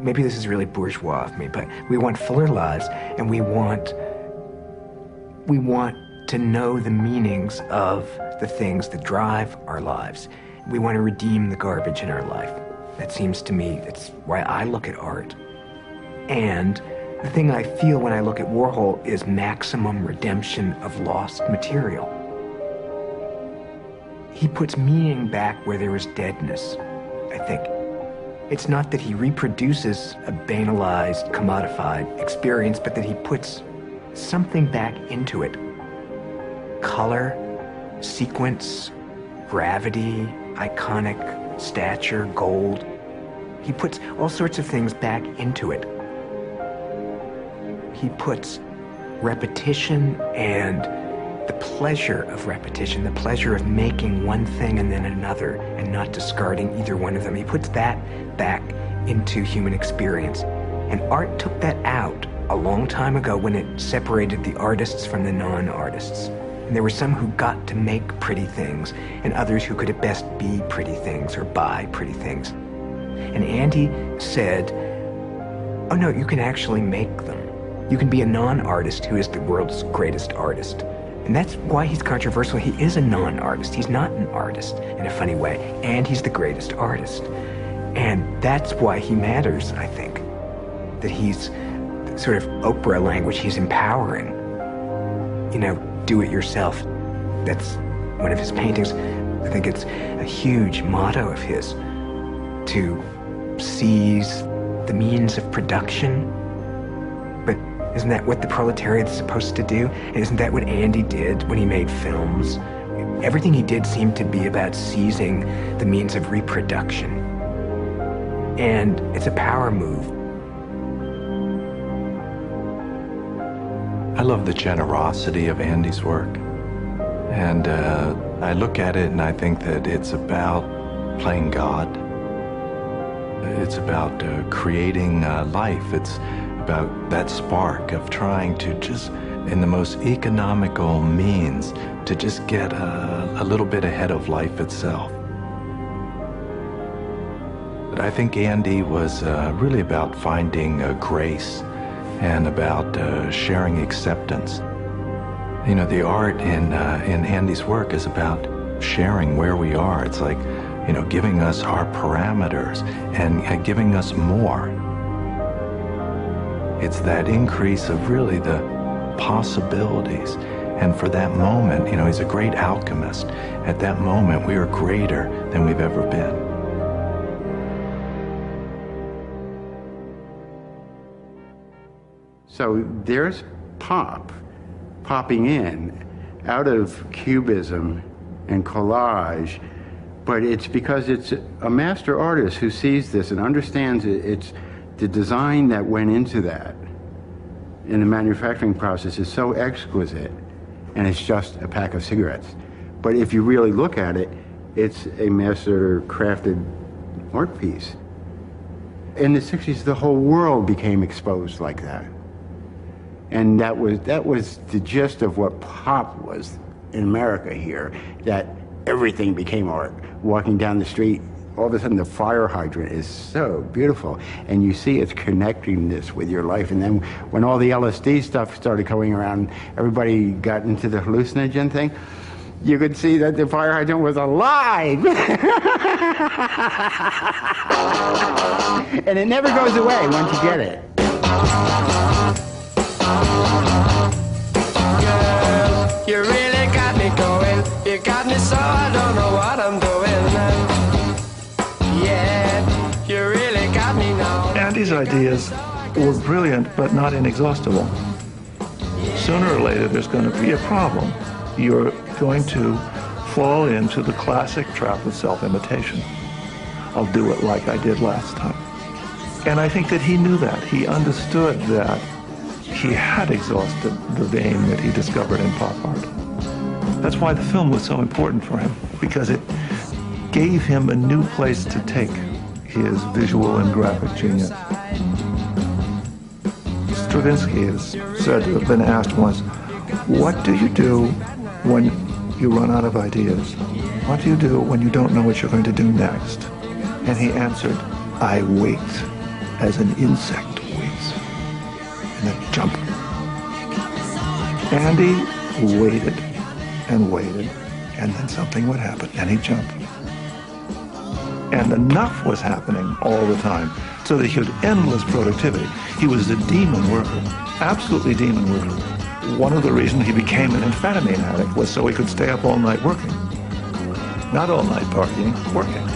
maybe this is really bourgeois of me, but we want fuller lives, and we want to know the meanings of the things that drive our lives. We want to redeem the garbage in our life. That seems to me, that's why I look at art. And the thing I feel when I look at Warhol is maximum redemption of lost material. He puts meaning back where there was deadness, I think. It's not that he reproduces a banalized, commodified experience, but that he puts something back into it. Color, sequence, gravity, iconic stature, gold. He puts all sorts of things back into it. He puts repetition and the pleasure of repetition, the pleasure of making one thing and then another and not discarding either one of them. He puts that back into human experience. And art took that out a long time ago when it separated the artists from the non-artists. And there were some who got to make pretty things and others who could at best be pretty things or buy pretty things. And Andy said, oh no, you can actually make them. You can be a non-artist who is the world's greatest artist. And that's why he's controversial. He is a non-artist. He's not an artist in a funny way. And he's the greatest artist. And that's why he matters, I think. That he's sort of Oprah language, he's empowering. You know, do it yourself. That's one of his paintings. I think it's a huge motto of his, to seize the means of production. But isn't that what the proletariat's supposed to do? And isn't that what Andy did when he made films? Everything he did seemed to be about seizing the means of reproduction. And it's a power move. I love the generosity of Andy's work. And I look at it and I think that it's about playing God. It's about creating life. It's about that spark of trying to just, in the most economical means, to just get a little bit ahead of life itself. But I think Andy was really about finding grace and about sharing acceptance. You know, the art in Andy's work is about sharing where we are. It's like, you know, giving us our parameters and giving us more. It's that increase of really the possibilities. And for that moment, you know, he's a great alchemist. At that moment, we are greater than we've ever been. So there's popping in out of cubism and collage, but it's because it's a master artist who sees this and understands it. It's the design that went into that in the manufacturing process is so exquisite, and it's just a pack of cigarettes. But if you really look at it, it's a master crafted art piece. In the 60s, the whole world became exposed like that. And that was the gist of what pop was in America here, that everything became art. Walking down the street, all of a sudden the fire hydrant is so beautiful, and you see it's connecting this with your life. And then when all the LSD stuff started going around, everybody got into the hallucinogen thing, you could see that the fire hydrant was alive. And it never goes away once you get it. Girl, you really got me going. You got me so I don't know what I'm doing. Yeah, you really got me now. Andy's ideas were brilliant, but not inexhaustible. Sooner or later, there's going to be a problem. You're going to fall into the classic trap of self-imitation. I'll do it like I did last time. And I think that he knew that. He understood that he had exhausted the vein that he discovered in pop art. That's why the film was so important for him, because it gave him a new place to take his visual and graphic genius. Stravinsky is said to have been asked once, what do you do when you run out of ideas? What do you do when you don't know what you're going to do next? And he answered, I wait. as an insect waits, and then jump. Andy waited and waited, and then something would happen, and he'd jump. And enough was happening all the time so that he had endless productivity. He was a demon worker, absolutely demon worker. One of the reasons he became an amphetamine addict was so he could stay up all night working. Not all night partying, working.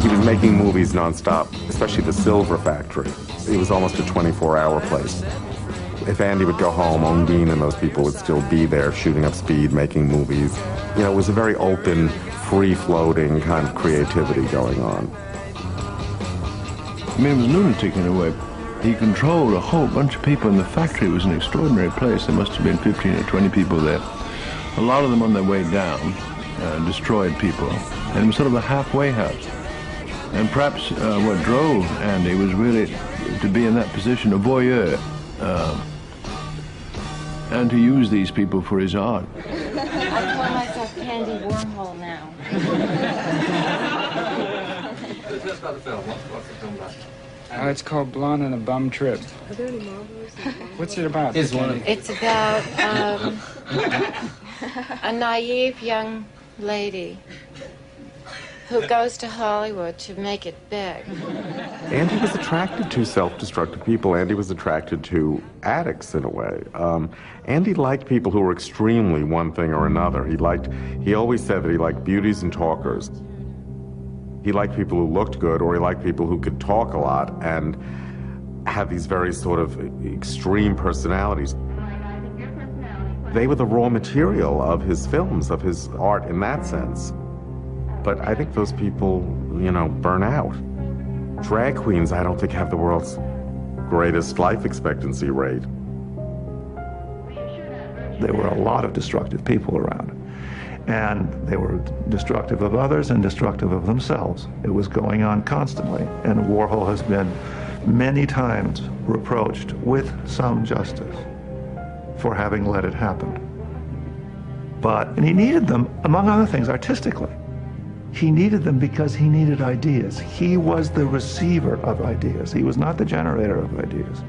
He was making movies nonstop, especially the Silver Factory. It was almost a 24-hour place. If Andy would go home, Undine and those people would still be there shooting up speed, making movies. You know, it was a very open, free-floating kind of creativity going on. I mean, he was a lunatic in a way. He controlled a whole bunch of people in the factory. It was an extraordinary place. There must have been 15 or 20 people there. A lot of them on their way down destroyed people. And it was sort of a halfway house. And perhaps what drove Andy was really to be in that position, a voyeur, and to use these people for his art. I call myself Candy Warhol now. What's about the film? What's the film about? It's called Blonde on a Bum Trip. Are there any marbles? What's it about? It's about a naive young lady who goes to Hollywood to make it big. Andy was attracted to self-destructive people. Andy was attracted to addicts in a way. Andy liked people who were extremely one thing or another. He always said that he liked beauties and talkers. He liked people who looked good, or he liked people who could talk a lot and had these very sort of extreme personalities. They were the raw material of his films, of his art in that sense. But I think those people, you know, burn out. Drag queens, I don't think, have the world's greatest life expectancy rate. There were a lot of destructive people around. And they were destructive of others and destructive of themselves. It was going on constantly. And Warhol has been many times reproached with some justice for having let it happen. And he needed them, among other things, artistically. He needed them because he needed ideas. He was the receiver of ideas. He was not the generator of ideas.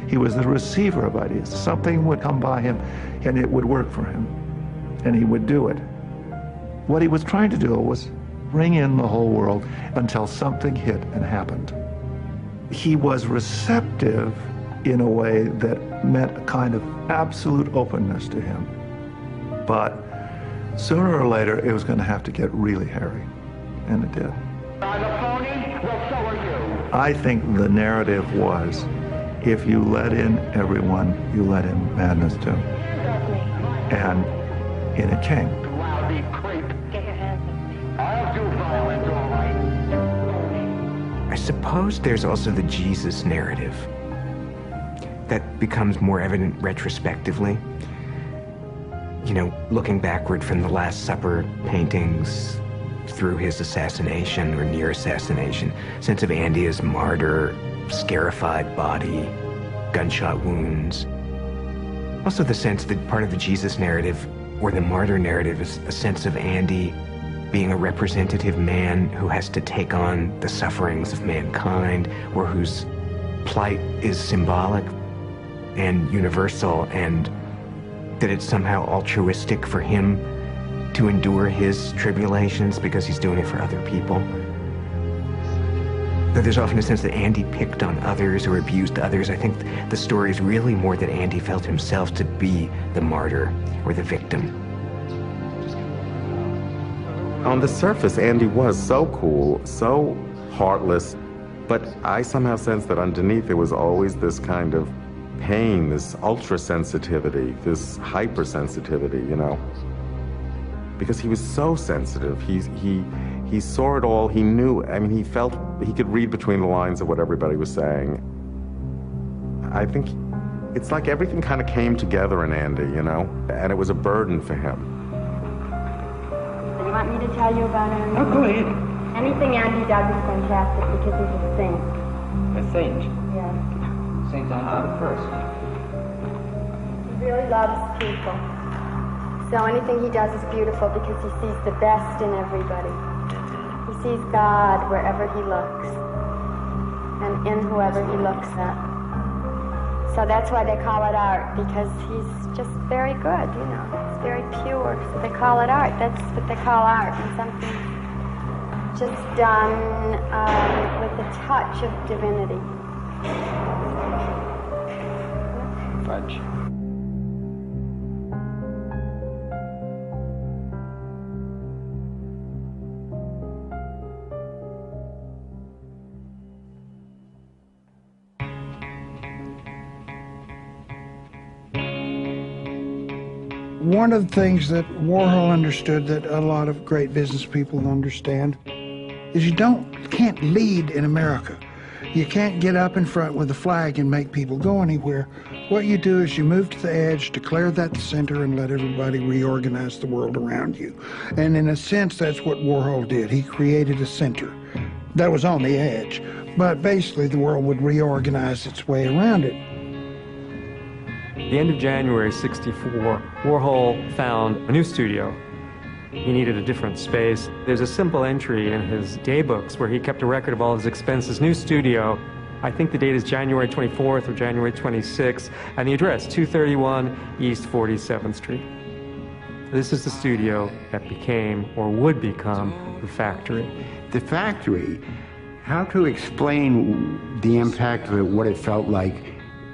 He was the receiver of ideas. Something would come by him and it would work for him. And he would do it. What he was trying to do was bring in the whole world until something hit and happened. He was receptive in a way that meant a kind of absolute openness to him. But sooner or later, it was going to have to get really hairy, and it did. I think the narrative was, if you let in everyone, you let in madness too. And in it came. I suppose there's also the Jesus narrative that becomes more evident retrospectively. You know, looking backward from the Last Supper paintings through his assassination or near assassination, sense of Andy as martyr, scarified body, gunshot wounds. Also the sense that part of the Jesus narrative or the martyr narrative is a sense of Andy being a representative man who has to take on the sufferings of mankind, or whose plight is symbolic and universal, and that it's somehow altruistic for him to endure his tribulations because he's doing it for other people. That there's often a sense that Andy picked on others or abused others. I think the story is really more that Andy felt himself to be the martyr or the victim. On the surface, Andy was so cool, so heartless, but I somehow sensed that underneath there was always this kind of pain, this ultra-sensitivity, this hypersensitivity, you know? Because he was so sensitive. He saw it all, he knew, I mean, he felt, he could read between the lines of what everybody was saying. I think it's like everything kind of came together in Andy, you know? And it was a burden for him. You want me to tell you about Andy? Oh, go ahead. Anything Andy does is fantastic because he's a saint. A saint? Yeah. Saint John the First. He really loves people. So anything he does is beautiful because he sees the best in everybody. He sees God wherever he looks. and in whoever he looks at. So that's why they call it art, because he's just very good, you know. It's very pure, so they call it art. That's what they call art, and something just done with a touch of divinity. Fudge. One of the things that Warhol understood that a lot of great business people understand is you can't lead in America. You can't get up in front with a flag and make people go anywhere. What you do is you move to the edge, declare that the center, and let everybody reorganize the world around you. And in a sense, that's what Warhol did. He created a center that was on the edge, but basically the world would reorganize its way around it. At the end of January '64, Warhol found a new studio. He needed a different space. There's a simple entry in his day books where he kept a record of all his expenses. New studio, I think the date is January 24th or January 26th, and the address, 231 East 47th Street. This is the studio that became, or would become, the factory. The factory, how to explain the impact of it, what it felt like,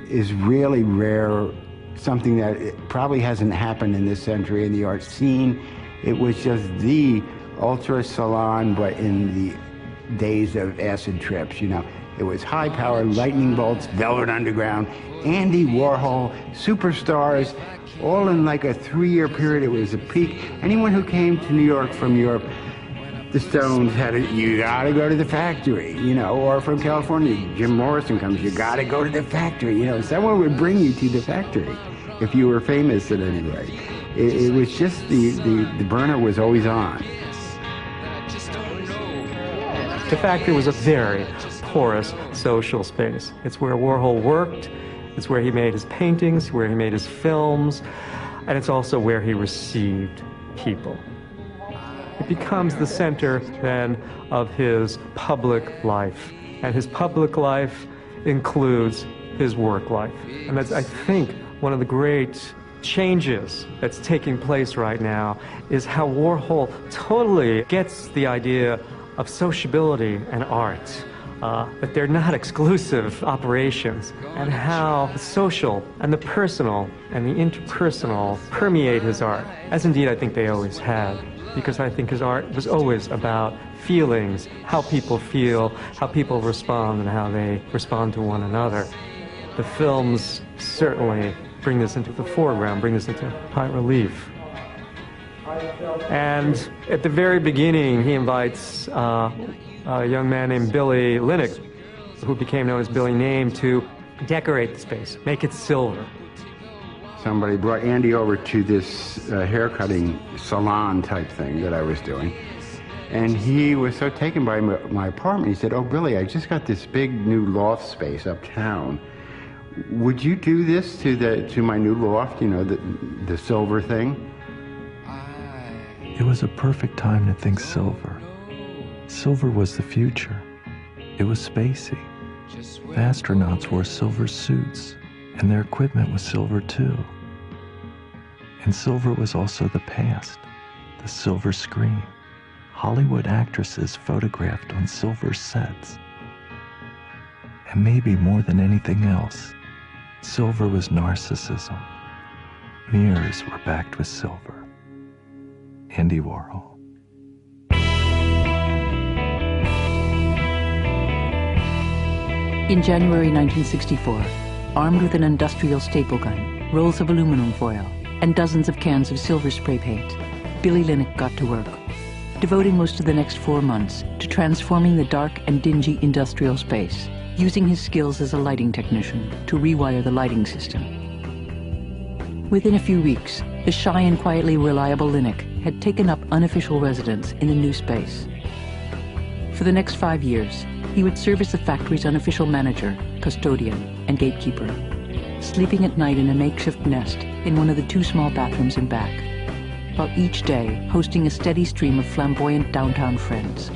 is really rare, something that probably hasn't happened in this century in the art scene. It was just the ultra salon, but in the days of acid trips, you know. It was high-powered lightning bolts, Velvet Underground, Andy Warhol, superstars, all in like a 3-year period. It was a peak. Anyone who came to New York from Europe, the Stones had you gotta go to the factory, you know, or from California, Jim Morrison comes, you gotta go to the factory, you know. Someone would bring you to the factory if you were famous in any way. It was just the burner was always on. The factory was a very porous social space. It's where Warhol worked, it's where he made his paintings, where he made his films, and it's also where he received people. It becomes the center, then, of his public life. And his public life includes his work life. And that's, I think, one of the great changes that's taking place right now is how Warhol totally gets the idea of sociability and art, that they're not exclusive operations, and how the social and the personal and the interpersonal permeate his art, as indeed I think they always had. Because I think his art was always about feelings, how people feel, how people respond, and how they respond to one another. The films certainly bring this into the foreground, bring this into high relief. And at the very beginning, he invites a young man named Billy Linick, who became known as Billy Name, to decorate the space, make it silver. Somebody brought Andy over to this haircutting salon type thing that I was doing. And he was so taken by my apartment, he said, "Oh, Billy, I just got this big new loft space uptown. Would you do this to my new loft, you know, the silver thing?" It was a perfect time to think silver. Silver was the future. It was spacey. The astronauts wore silver suits, and their equipment was silver too. And silver was also the past, the silver screen. Hollywood actresses photographed on silver sets. And maybe more than anything else, silver was narcissism. Mirrors were backed with silver. Andy Warhol. In January 1964, armed with an industrial staple gun, rolls of aluminum foil, and dozens of cans of silver spray paint, Billy Linick got to work, devoting most of the next 4 months to transforming the dark and dingy industrial space, using his skills as a lighting technician to rewire the lighting system. Within a few weeks, the shy and quietly reliable Linick had taken up unofficial residence in the new space. For the next 5 years, he would serve as the factory's unofficial manager, custodian, and gatekeeper, sleeping at night in a makeshift nest in one of the 2 small bathrooms in back, while each day hosting a steady stream of flamboyant downtown friends,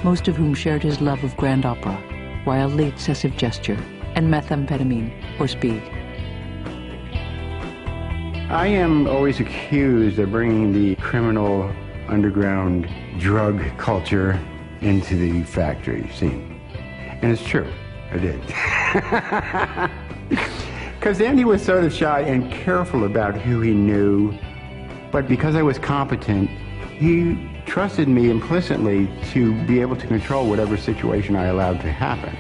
most of whom shared his love of grand opera, wildly excessive gesture, and methamphetamine, or speed. I am always accused of bringing the criminal underground drug culture into the factory scene. And it's true, I did. Because Andy was sort of shy and careful about who he knew, but because I was competent, he trusted me implicitly to be able to control whatever situation I allowed to happen.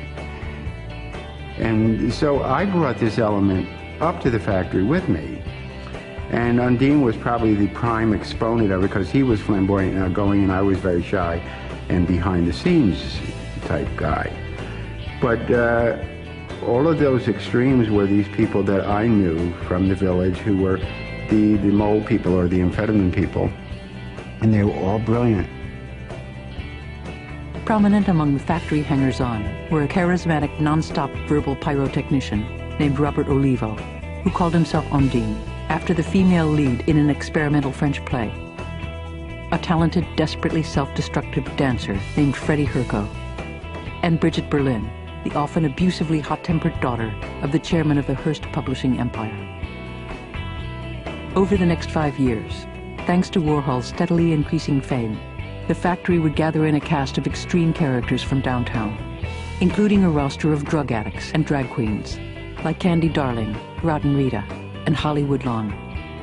And so I brought this element up to the factory with me. And Undine was probably the prime exponent of it because he was flamboyant and outgoing, and I was very shy and behind the scenes type guy. But all of those extremes were these people that I knew from the village who were the mole people or the amphetamine people, and they were all brilliant. Prominent among the factory hangers-on were a charismatic, non-stop verbal pyrotechnician named Robert Olivo, who called himself Undine, after the female lead in an experimental French play. A talented, desperately self-destructive dancer named Freddie Herco, and Bridget Berlin, the often abusively hot-tempered daughter of the chairman of the Hearst publishing empire. Over the next 5 years, thanks to Warhol's steadily increasing fame, the factory would gather in a cast of extreme characters from downtown, including a roster of drug addicts and drag queens, like Candy Darling, Rodden Rita, and Holly Woodlawn,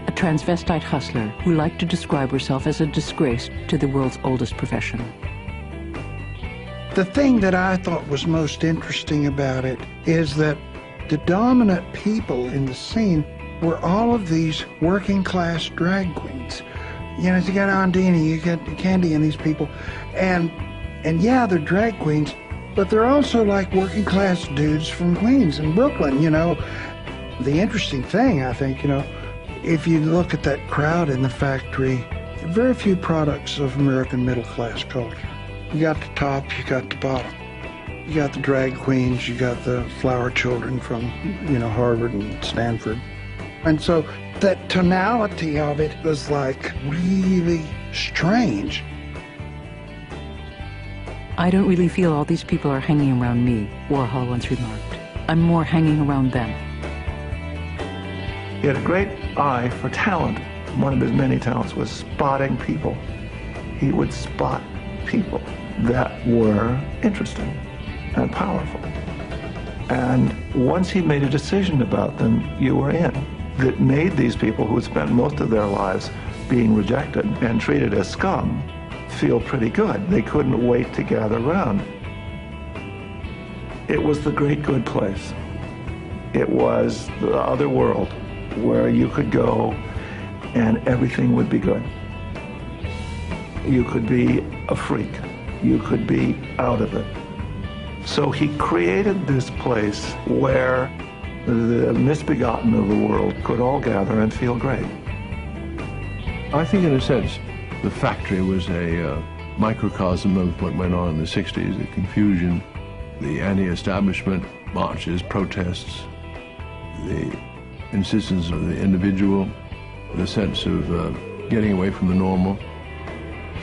a transvestite hustler who liked to describe herself as a disgrace to the world's oldest profession. The thing that I thought was most interesting about it is that the dominant people in the scene were all of these working class drag queens. You know, you got Undine, you got Candy and these people, and yeah, they're drag queens, but they're also like working class dudes from Queens and Brooklyn, you know. The interesting thing, I think, you know, if you look at that crowd in the factory, very few products of American middle class culture. You got the top, you got the bottom. You got the drag queens, you got the flower children from, you know, Harvard and Stanford. And so that tonality of it was like really strange. I don't really feel all these people are hanging around me, Warhol once remarked. I'm more hanging around them. He had a great eye for talent. One of his many talents was spotting people. He would spot people that were interesting and powerful. And once he made a decision about them, you were in. That made these people who had spent most of their lives being rejected and treated as scum feel pretty good. They couldn't wait to gather around. It was the great good place. It was the other world where you could go and everything would be good. You could be a freak. You could be out of it. So he created this place where the misbegotten of the world could all gather and feel great. I think in a sense the factory was a microcosm of what went on in the 60s, the confusion, the anti-establishment marches, protests, the insistence of the individual, the sense of getting away from the normal.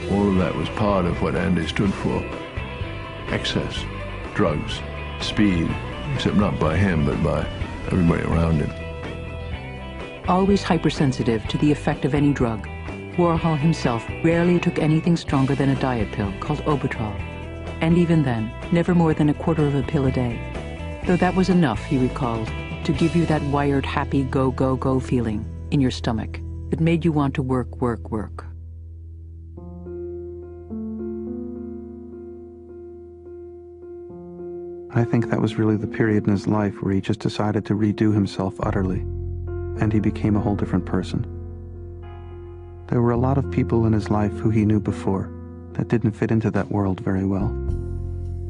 All of that was part of what Andy stood for. Excess, drugs, speed, except not by him, but by everybody around him. Always hypersensitive to the effect of any drug, Warhol himself rarely took anything stronger than a diet pill called Obitrol, and even then, never more than a quarter of a pill a day. Though that was enough, he recalled, to give you that wired, happy, go, go, go feeling in your stomach that made you want to work, work, work. I think that was really the period in his life where he just decided to redo himself utterly, and he became a whole different person. There were a lot of people in his life who he knew before that didn't fit into that world very well.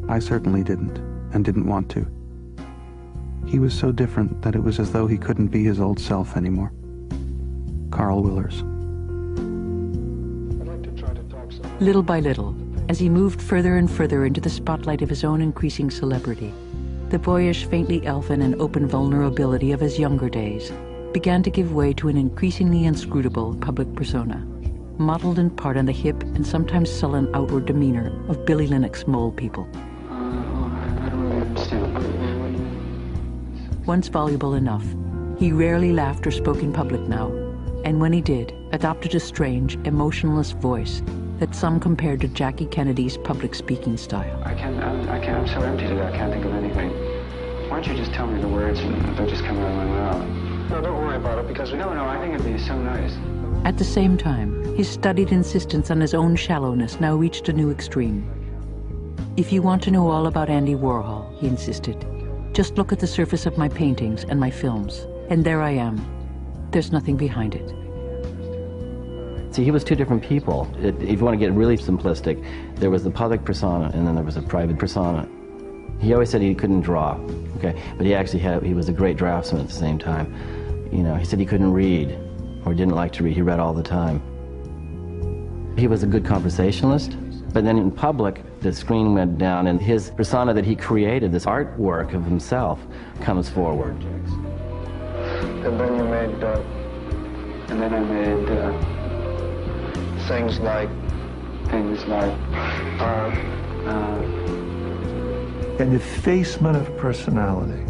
I certainly didn't, and didn't want to. He was so different that it was as though he couldn't be his old self anymore. Carl Willers. Little by little, as he moved further and further into the spotlight of his own increasing celebrity, the boyish, faintly elfin and open vulnerability of his younger days began to give way to an increasingly inscrutable public persona, modeled in part on the hip and sometimes sullen outward demeanor of Billy Lynnock's mole people. I don't really understand once voluble enough, he rarely laughed or spoke in public now, and when he did, adopted a strange, emotionless voice that some compared to Jackie Kennedy's public speaking style. I'm so empty today, I can't think of anything. Why don't you just tell me the words and they'll just come out of my mouth? No, don't worry about it, because no, I think it'd be so nice. At the same time, his studied insistence on his own shallowness now reached a new extreme. If you want to know all about Andy Warhol, he insisted, just look at the surface of my paintings and my films, and there I am. There's nothing behind it. See, he was two different people. If you want to get really simplistic, there was the public persona and then there was a private persona. He always said he couldn't draw, okay, but he was a great draftsman at the same time. You know, he said he couldn't read or didn't like to read. He read all the time. He was a good conversationalist, but then in public, the screen went down and his persona that he created, this artwork of himself, comes forward. And then you made, and then I made things like, An effacement of personality,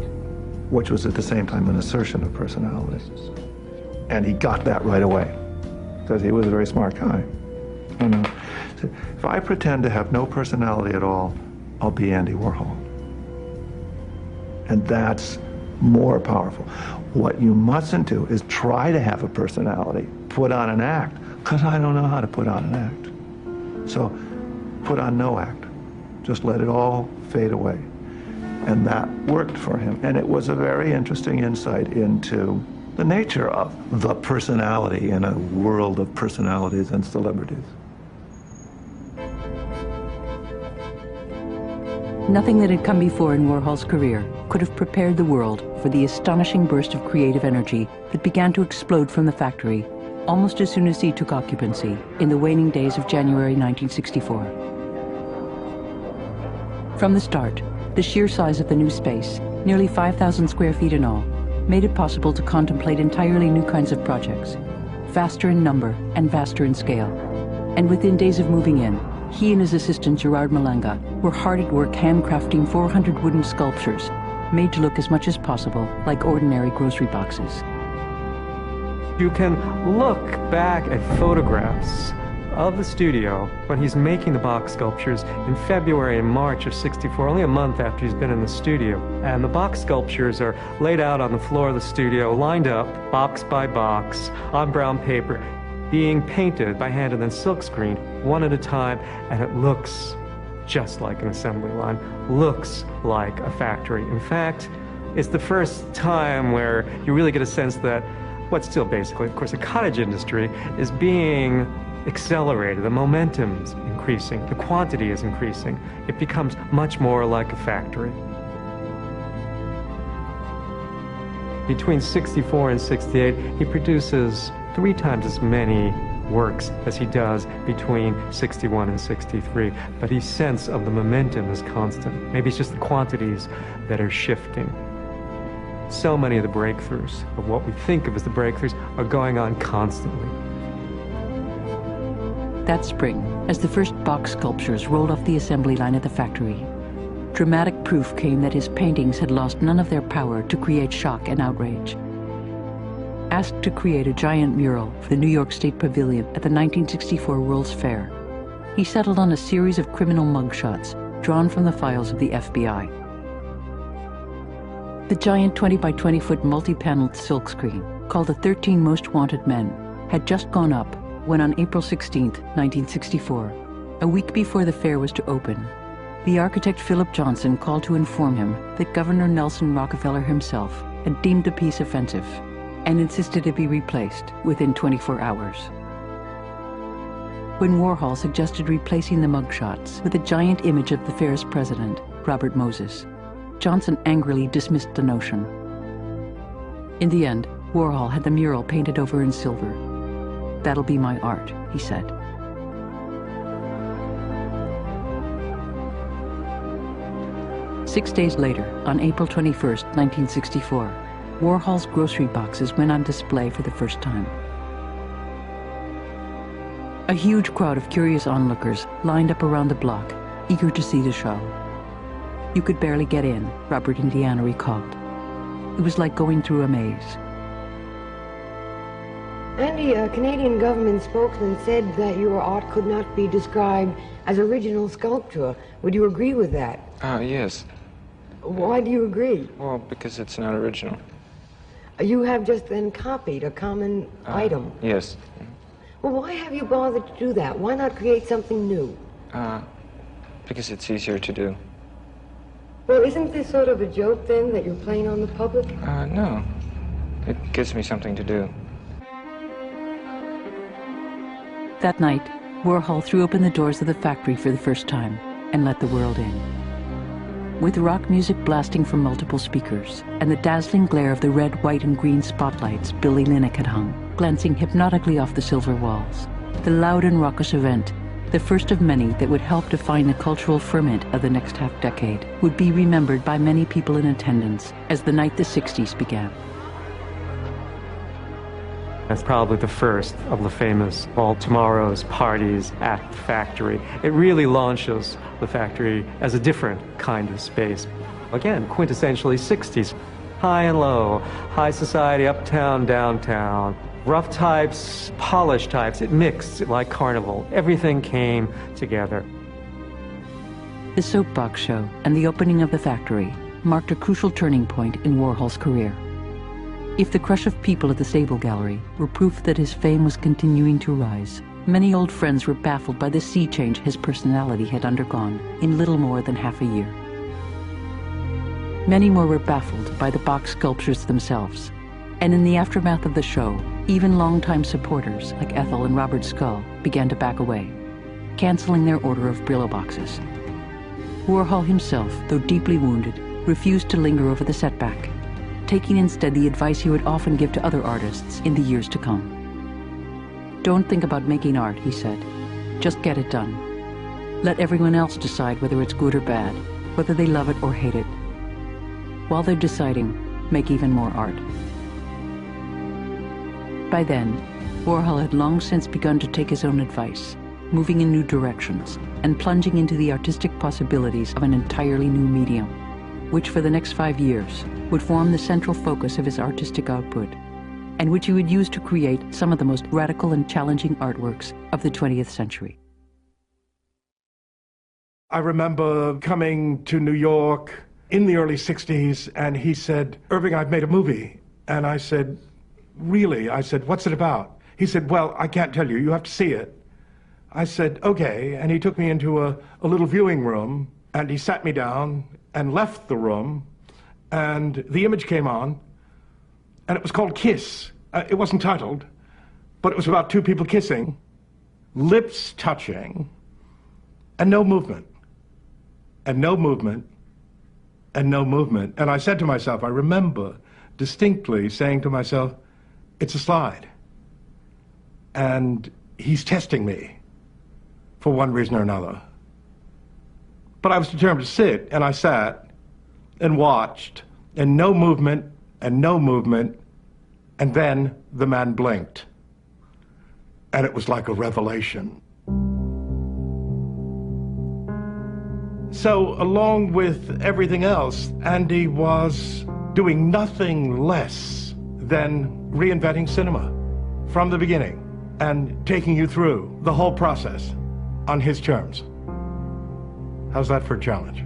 which was at the same time an assertion of personality. And he got that right away, because he was a very smart guy. You know, so if I pretend to have no personality at all, I'll be Andy Warhol. And that's more powerful. What you mustn't do is try to have a personality, put on an act, because I don't know how to put on an act. So put on no act. Just let it all fade away. And that worked for him. And it was a very interesting insight into the nature of the personality in a world of personalities and celebrities. Nothing that had come before in Warhol's career could have prepared the world for the astonishing burst of creative energy that began to explode from the factory almost as soon as he took occupancy in the waning days of January 1964. From the start, the sheer size of the new space, nearly 5,000 square feet in all, made it possible to contemplate entirely new kinds of projects, faster in number and vaster in scale. And within days of moving in, he and his assistant Gerard Malanga were hard at work handcrafting 400 wooden sculptures, made to look as much as possible like ordinary grocery boxes. You can look back at photographs of the studio when he's making the box sculptures in February and March of '64, only a month after he's been in the studio. And the box sculptures are laid out on the floor of the studio, lined up, box by box, on brown paper, being painted by hand and then silkscreened one at a time, and it looks just like an assembly line, looks like a factory. In fact, it's the first time where you really get a sense that what's still basically, of course, a cottage industry is being accelerated. The momentum's increasing, the quantity is increasing. It becomes much more like a factory. Between '64 and '68, he produces 3 times as many works as he does between '61 and '63, but his sense of the momentum is constant. Maybe it's just the quantities that are shifting. So many of the breakthroughs of what we think of as the breakthroughs are going on constantly. That spring, as the first box sculptures rolled off the assembly line at the factory, dramatic proof came that his paintings had lost none of their power to create shock and outrage. Asked to create a giant mural for the New York State Pavilion at the 1964 World's Fair, he settled on a series of criminal mugshots drawn from the files of the FBI. The giant 20 by 20 foot multi-paneled silkscreen, called The 13 Most Wanted Men, had just gone up when on April 16, 1964, a week before the fair was to open, the architect Philip Johnson called to inform him that Governor Nelson Rockefeller himself had deemed the piece offensive and insisted it be replaced within 24 hours. When Warhol suggested replacing the mugshots with a giant image of the fair's president, Robert Moses, Johnson angrily dismissed the notion. In the end, Warhol had the mural painted over in silver. "That'll be my art," he said. Six days later, on April 21, 1964, Warhol's grocery boxes went on display for the first time. A huge crowd of curious onlookers lined up around the block, eager to see the show. You could barely get in, Robert Indiana recalled. It was like going through a maze. Andy, a Canadian government spokesman said that your art could not be described as original sculpture. Would you agree with that? Yes. Why do you agree? Well, because it's not original. You have just then copied a common item. Yes. Well, why have you bothered to do that? Why not create something new? Because it's easier to do. Well, isn't this sort of a joke then, that you're playing on the public? No. It gives me something to do. That night, Warhol threw open the doors of the factory for the first time and let the world in. With rock music blasting from multiple speakers and the dazzling glare of the red, white, and green spotlights Billy Linick had hung, glancing hypnotically off the silver walls, the loud and raucous event, the first of many that would help define the cultural ferment of the next half-decade, would be remembered by many people in attendance as the night the 60s began. That's probably the first of the famous all tomorrow's parties at the factory. It really launches the factory as a different kind of space. Again, quintessentially 60s. High and low, high society, uptown, downtown, rough types, polished types. It mixed like carnival. Everything came together. The soapbox show and the opening of the factory marked a crucial turning point in Warhol's career. If the crush of people at the Sable Gallery were proof that his fame was continuing to rise, many old friends were baffled by the sea change his personality had undergone in little more than half a year. Many more were baffled by the box sculptures themselves, and in the aftermath of the show, even longtime supporters like Ethel and Robert Scull began to back away, canceling their order of Brillo boxes. Warhol himself, though deeply wounded, refused to linger over the setback, taking instead the advice he would often give to other artists in the years to come. "Don't think about making art," he said. "Just get it done. Let everyone else decide whether it's good or bad, whether they love it or hate it. While they're deciding, make even more art." By then, Warhol had long since begun to take his own advice, moving in new directions and plunging into the artistic possibilities of an entirely new medium, which for the next 5 years would form the central focus of his artistic output, and which he would use to create some of the most radical and challenging artworks of the 20th century. I remember coming to New York in the early 60s, and he said, "Irving, I've made a movie." And I said, "Really?" I said, "What's it about?" He said, "Well, I can't tell you. You have to see it." I said, "Okay." And he took me into a little viewing room, and he sat me down and left the room, and the image came on, and it was called Kiss. It wasn't titled, but it was about two people kissing, lips touching, and no movement, and no movement, and no movement. And I said to myself, I remember distinctly saying to myself, it's a slide. And he's testing me for one reason or another. But I was determined to sit, and I sat and watched, and no movement, and no movement, and then the man blinked. And it was like a revelation. So, along with everything else, Andy was doing nothing less than reinventing cinema from the beginning and taking you through the whole process on his terms. How's that for a challenge?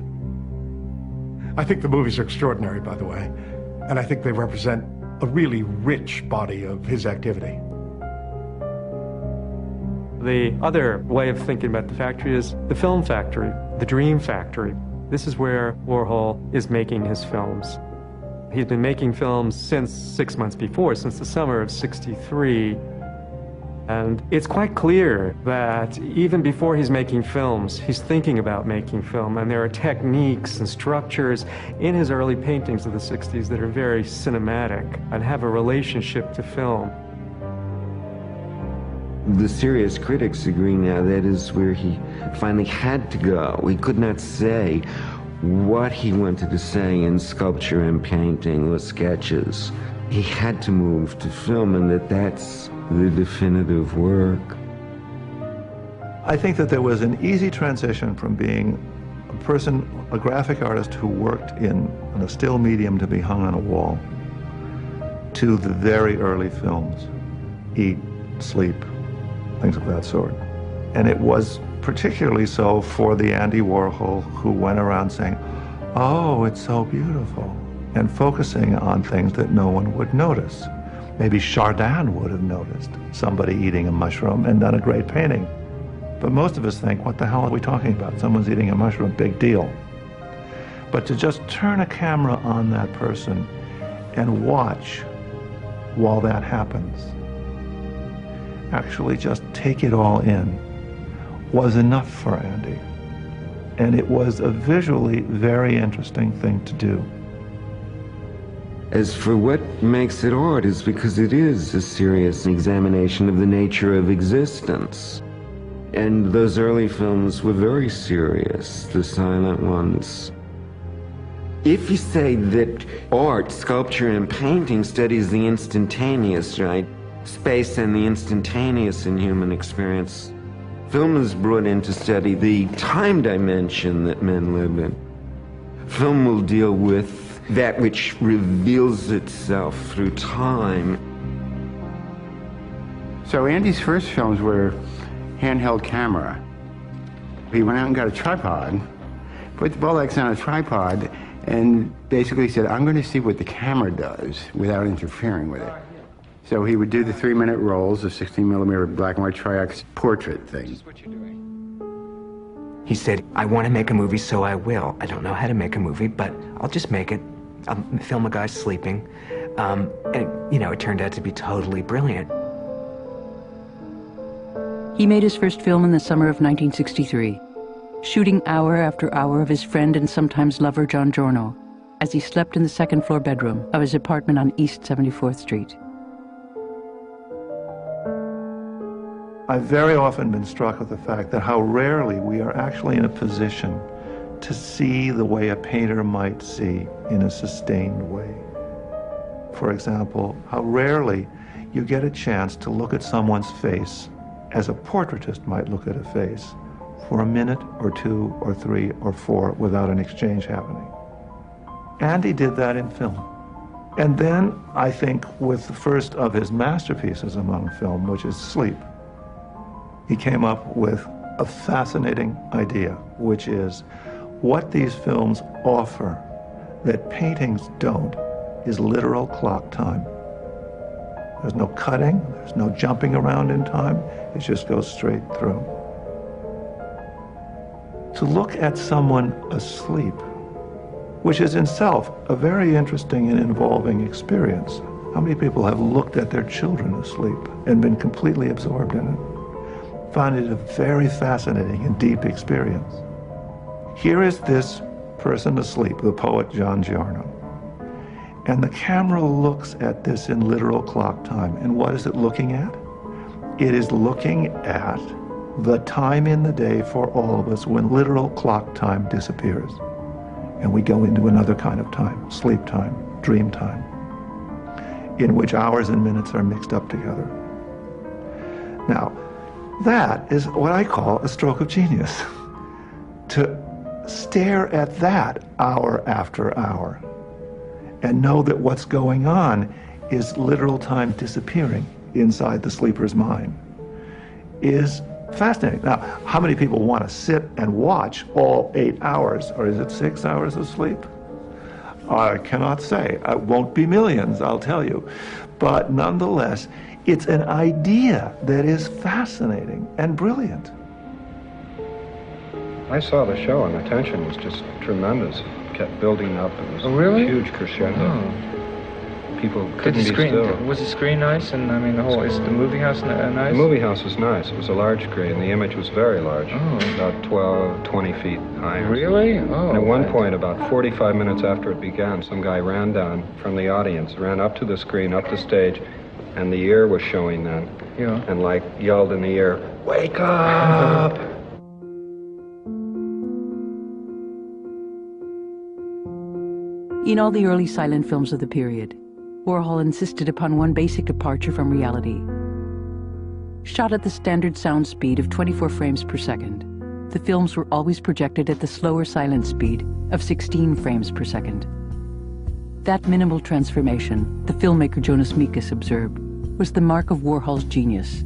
I think the movies are extraordinary, by the way, and I think they represent a really rich body of his activity. The other way of thinking about the factory is the film factory, the dream factory. This is where Warhol is making his films. He's been making films since 6 months before, since the summer of '63. And it's quite clear that even before he's making films, he's thinking about making film. And there are techniques and structures in his early paintings of the '60s that are very cinematic and have a relationship to film. The serious critics agree now that is where he finally had to go. He could not say what he wanted to say in sculpture and painting or sketches. He had to move to film, and that's the definitive work. I think that there was an easy transition from being a person, a graphic artist who worked in a still medium to be hung on a wall, to the very early films, Eat, Sleep, things of that sort. And it was particularly so for the Andy Warhol who went around saying, oh, it's so beautiful, and focusing on things that no one would notice. Maybe Chardin would have noticed somebody eating a mushroom and done a great painting. But most of us think, what the hell are we talking about? Someone's eating a mushroom, big deal. But to just turn a camera on that person and watch while that happens, actually just take it all in, was enough for Andy. And it was a visually very interesting thing to do. As for what makes it art, is because it is a serious examination of the nature of existence. And those early films were very serious, the silent ones. If you say that art, sculpture, and painting studies the instantaneous, right? Space and the instantaneous in human experience, film is brought in to study the time dimension that men live in. Film will deal with that which reveals itself through time. So Andy's first films were handheld camera. He went out and got a tripod, put the Bolex on a tripod, and basically said, I'm going to see what the camera does without interfering with it. So he would do the 3-minute rolls, the 16mm black and white Tri-X portrait thing. He said, I want to make a movie, so I will. I don't know how to make a movie, but I'll just make it. I'll film a guy sleeping. And, you know, it turned out to be totally brilliant. He made his first film in the summer of 1963, shooting hour after hour of his friend and sometimes lover John Giorno as he slept in the second-floor bedroom of his apartment on East 74th Street. I've very often been struck with the fact that how rarely we are actually in a position to see the way a painter might see in a sustained way. For example, how rarely you get a chance to look at someone's face as a portraitist might look at a face for a minute or 2 or 3 or 4 without an exchange happening. Andy did that in film. And then, I think, with the first of his masterpieces among film, which is Sleep, he came up with a fascinating idea, which is what these films offer that paintings don't is literal clock time. There's no cutting, there's no jumping around in time, it just goes straight through. To look at someone asleep, which is in itself a very interesting and involving experience. How many people have looked at their children asleep and been completely absorbed in it? Found it a very fascinating and deep experience. Here is this person asleep, the poet John Giorno. And the camera looks at this in literal clock time. And what is it looking at? It is looking at the time in the day for all of us when literal clock time disappears. And we go into another kind of time, sleep time, dream time, in which hours and minutes are mixed up together. Now, that is what I call a stroke of genius. To stare at that hour after hour and know that what's going on is literal time disappearing inside the sleeper's mind is fascinating. Now, how many people want to sit and watch all 8 hours, or is it 6 hours of sleep? I cannot say. It won't be millions, I'll tell you. But nonetheless, it's an idea that is fascinating and brilliant. I saw the show and the tension was just tremendous. It kept building up. It was really? a huge crescendo. Oh. People couldn't be still. Was the screen nice? And I mean, is the movie house nice? The movie house was nice. It was a large screen. The image was very large. Oh. About 12, 20 feet high. Really? Oh. And at one point, about 45 minutes after it began, some guy ran down from the audience, ran up to the screen, up the stage, and the ear was showing then. Yeah. And like yelled in the ear, "Wake up!" In all the early silent films of the period, Warhol insisted upon one basic departure from reality. Shot at the standard sound speed of 24 frames per second, the films were always projected at the slower silent speed of 16 frames per second. That minimal transformation, the filmmaker Jonas Mekas observed, was the mark of Warhol's genius.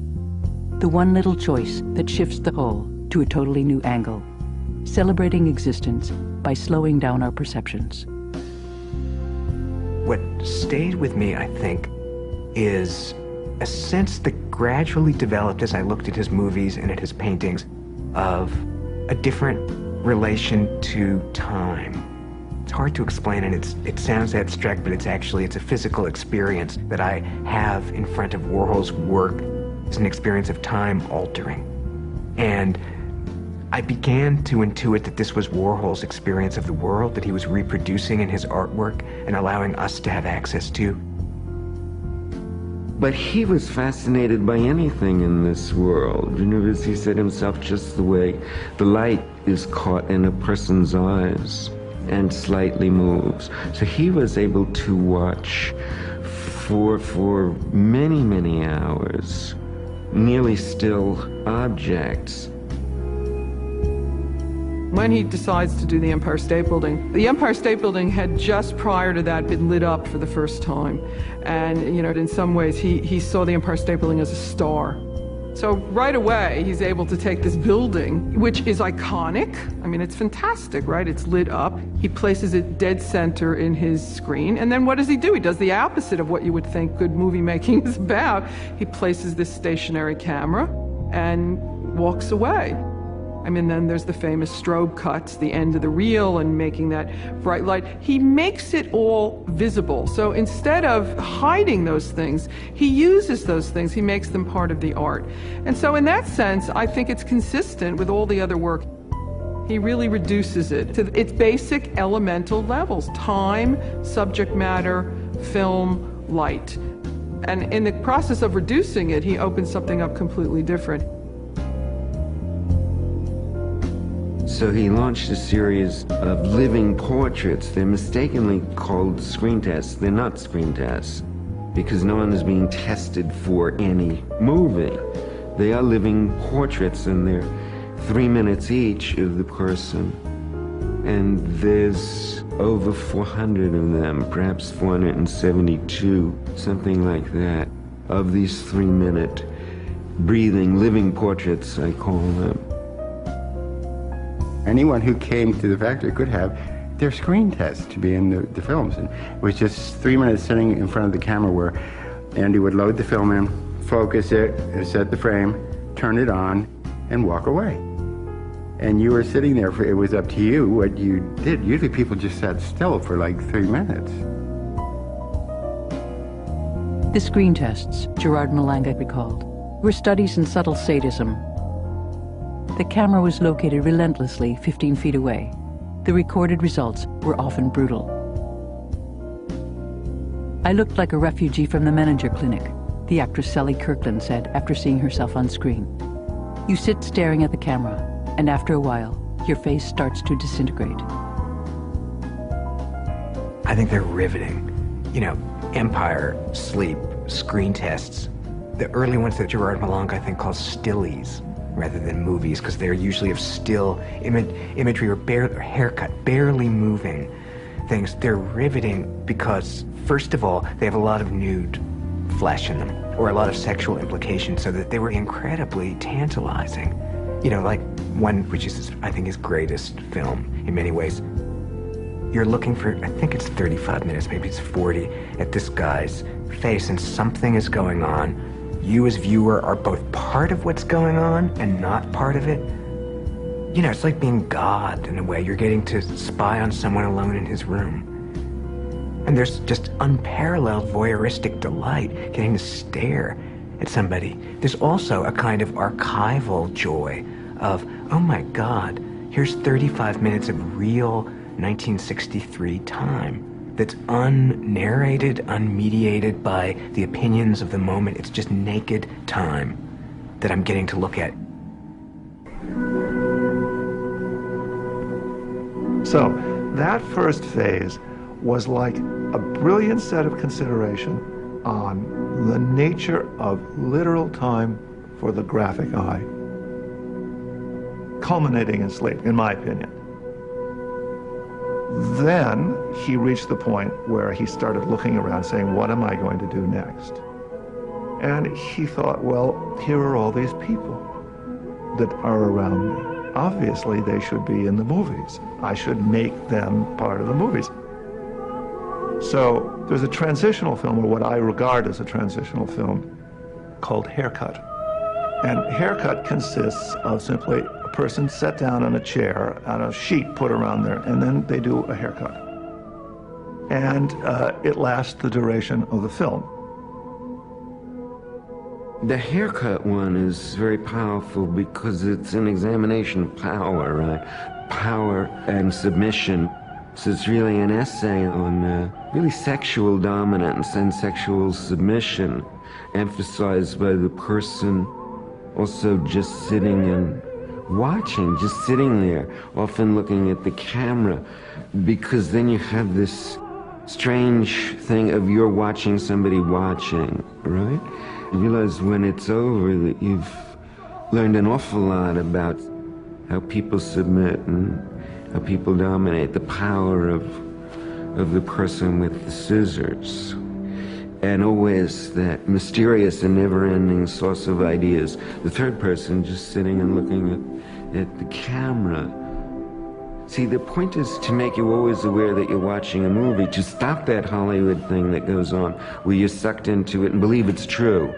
The one little choice that shifts the whole to a totally new angle, celebrating existence by slowing down our perceptions. What stayed with me, I think, is a sense that gradually developed as I looked at his movies and at his paintings of a different relation to time. It's hard to explain, and it sounds abstract, but it's a physical experience that I have in front of Warhol's work. It's an experience of time altering. And I began to intuit that this was Warhol's experience of the world, that he was reproducing in his artwork and allowing us to have access to. But he was fascinated by anything in this world. You know, as he said himself, just the way the light is caught in a person's eyes and slightly moves. So he was able to watch for many, many hours nearly still objects. When he decides to do the Empire State Building had just prior to that been lit up for the first time. And, you know, in some ways he saw the Empire State Building as a star. So right away, he's able to take this building, which is iconic. I mean, it's fantastic, right? It's lit up. He places it dead center in his screen. And then what does he do? He does the opposite of what you would think good movie making is about. He places this stationary camera and walks away. I mean, then there's the famous strobe cuts, the end of the reel and making that bright light. He makes it all visible. So instead of hiding those things, he uses those things. He makes them part of the art. And so in that sense, I think it's consistent with all the other work. He really reduces it to its basic elemental levels: time, subject matter, film, light. And in the process of reducing it, he opens something up completely different. So he launched a series of living portraits. They're mistakenly called screen tests. They're not screen tests because no one is being tested for any movie. They are living portraits, and they're 3 minutes each of the person. And there's over 400 of them, perhaps 472, something like that, of these 3-minute breathing living portraits, I call them. Anyone who came to the factory could have their screen test to be in the films. And it was just 3 minutes sitting in front of the camera where Andy would load the film in, focus it, set the frame, turn it on, and walk away. And you were sitting there, it was up to you what you did. Usually people just sat still for like 3 minutes. The screen tests, Gerard Malanga recalled, were studies in subtle sadism. The camera was located relentlessly 15 feet away. The recorded results were often brutal. I looked like a refugee from the Menninger Clinic, the actress Sally Kirkland said after seeing herself on screen. You sit staring at the camera, and after a while, your face starts to disintegrate. I think they're riveting. You know, Empire, Sleep, screen tests. The early ones that Gerard Malanga, I think, calls stillies rather than movies, because they're usually of still imagery or haircut, barely moving things. They're riveting because, first of all, they have a lot of nude flesh in them, or a lot of sexual implications, so that they were incredibly tantalizing. You know, like one, which is, I think, his greatest film in many ways. You're looking for, I think it's 35 minutes, maybe it's 40, at this guy's face, and something is going on. You as viewer are both part of what's going on and not part of it. You know, it's like being God in a way. You're getting to spy on someone alone in his room. And there's just unparalleled voyeuristic delight getting to stare at somebody. There's also a kind of archival joy of, oh my God, here's 35 minutes of real 1963 time that's unnarrated, unmediated by the opinions of the moment. It's just naked time that I'm getting to look at. So that first phase was like a brilliant set of consideration on the nature of literal time for the graphic eye, culminating in Sleep, in my opinion. Then he reached the point where he started looking around saying, what am I going to do next? And he thought, well, here are all these people that are around me. Obviously, they should be in the movies. I should make them part of the movies. So there's a transitional film, or what I regard as a transitional film, called Haircut. And Haircut consists of simply a person set down on a chair on a sheet put around there, and then they do a haircut. And it lasts the duration of the film. The haircut one is very powerful because it's an examination of power, right? Power and submission. So it's really an essay on really sexual dominance and sexual submission, emphasized by the person also just sitting and watching, just sitting there, often looking at the camera, because then you have this strange thing of you're watching somebody watching, right? You realize when it's over that you've learned an awful lot about how people submit and how people dominate, the power of the person with the scissors. And always that mysterious and never-ending source of ideas. The third person just sitting and looking at the camera. See, the point is to make you always aware that you're watching a movie, to stop that Hollywood thing that goes on, where you're sucked into it and believe it's true.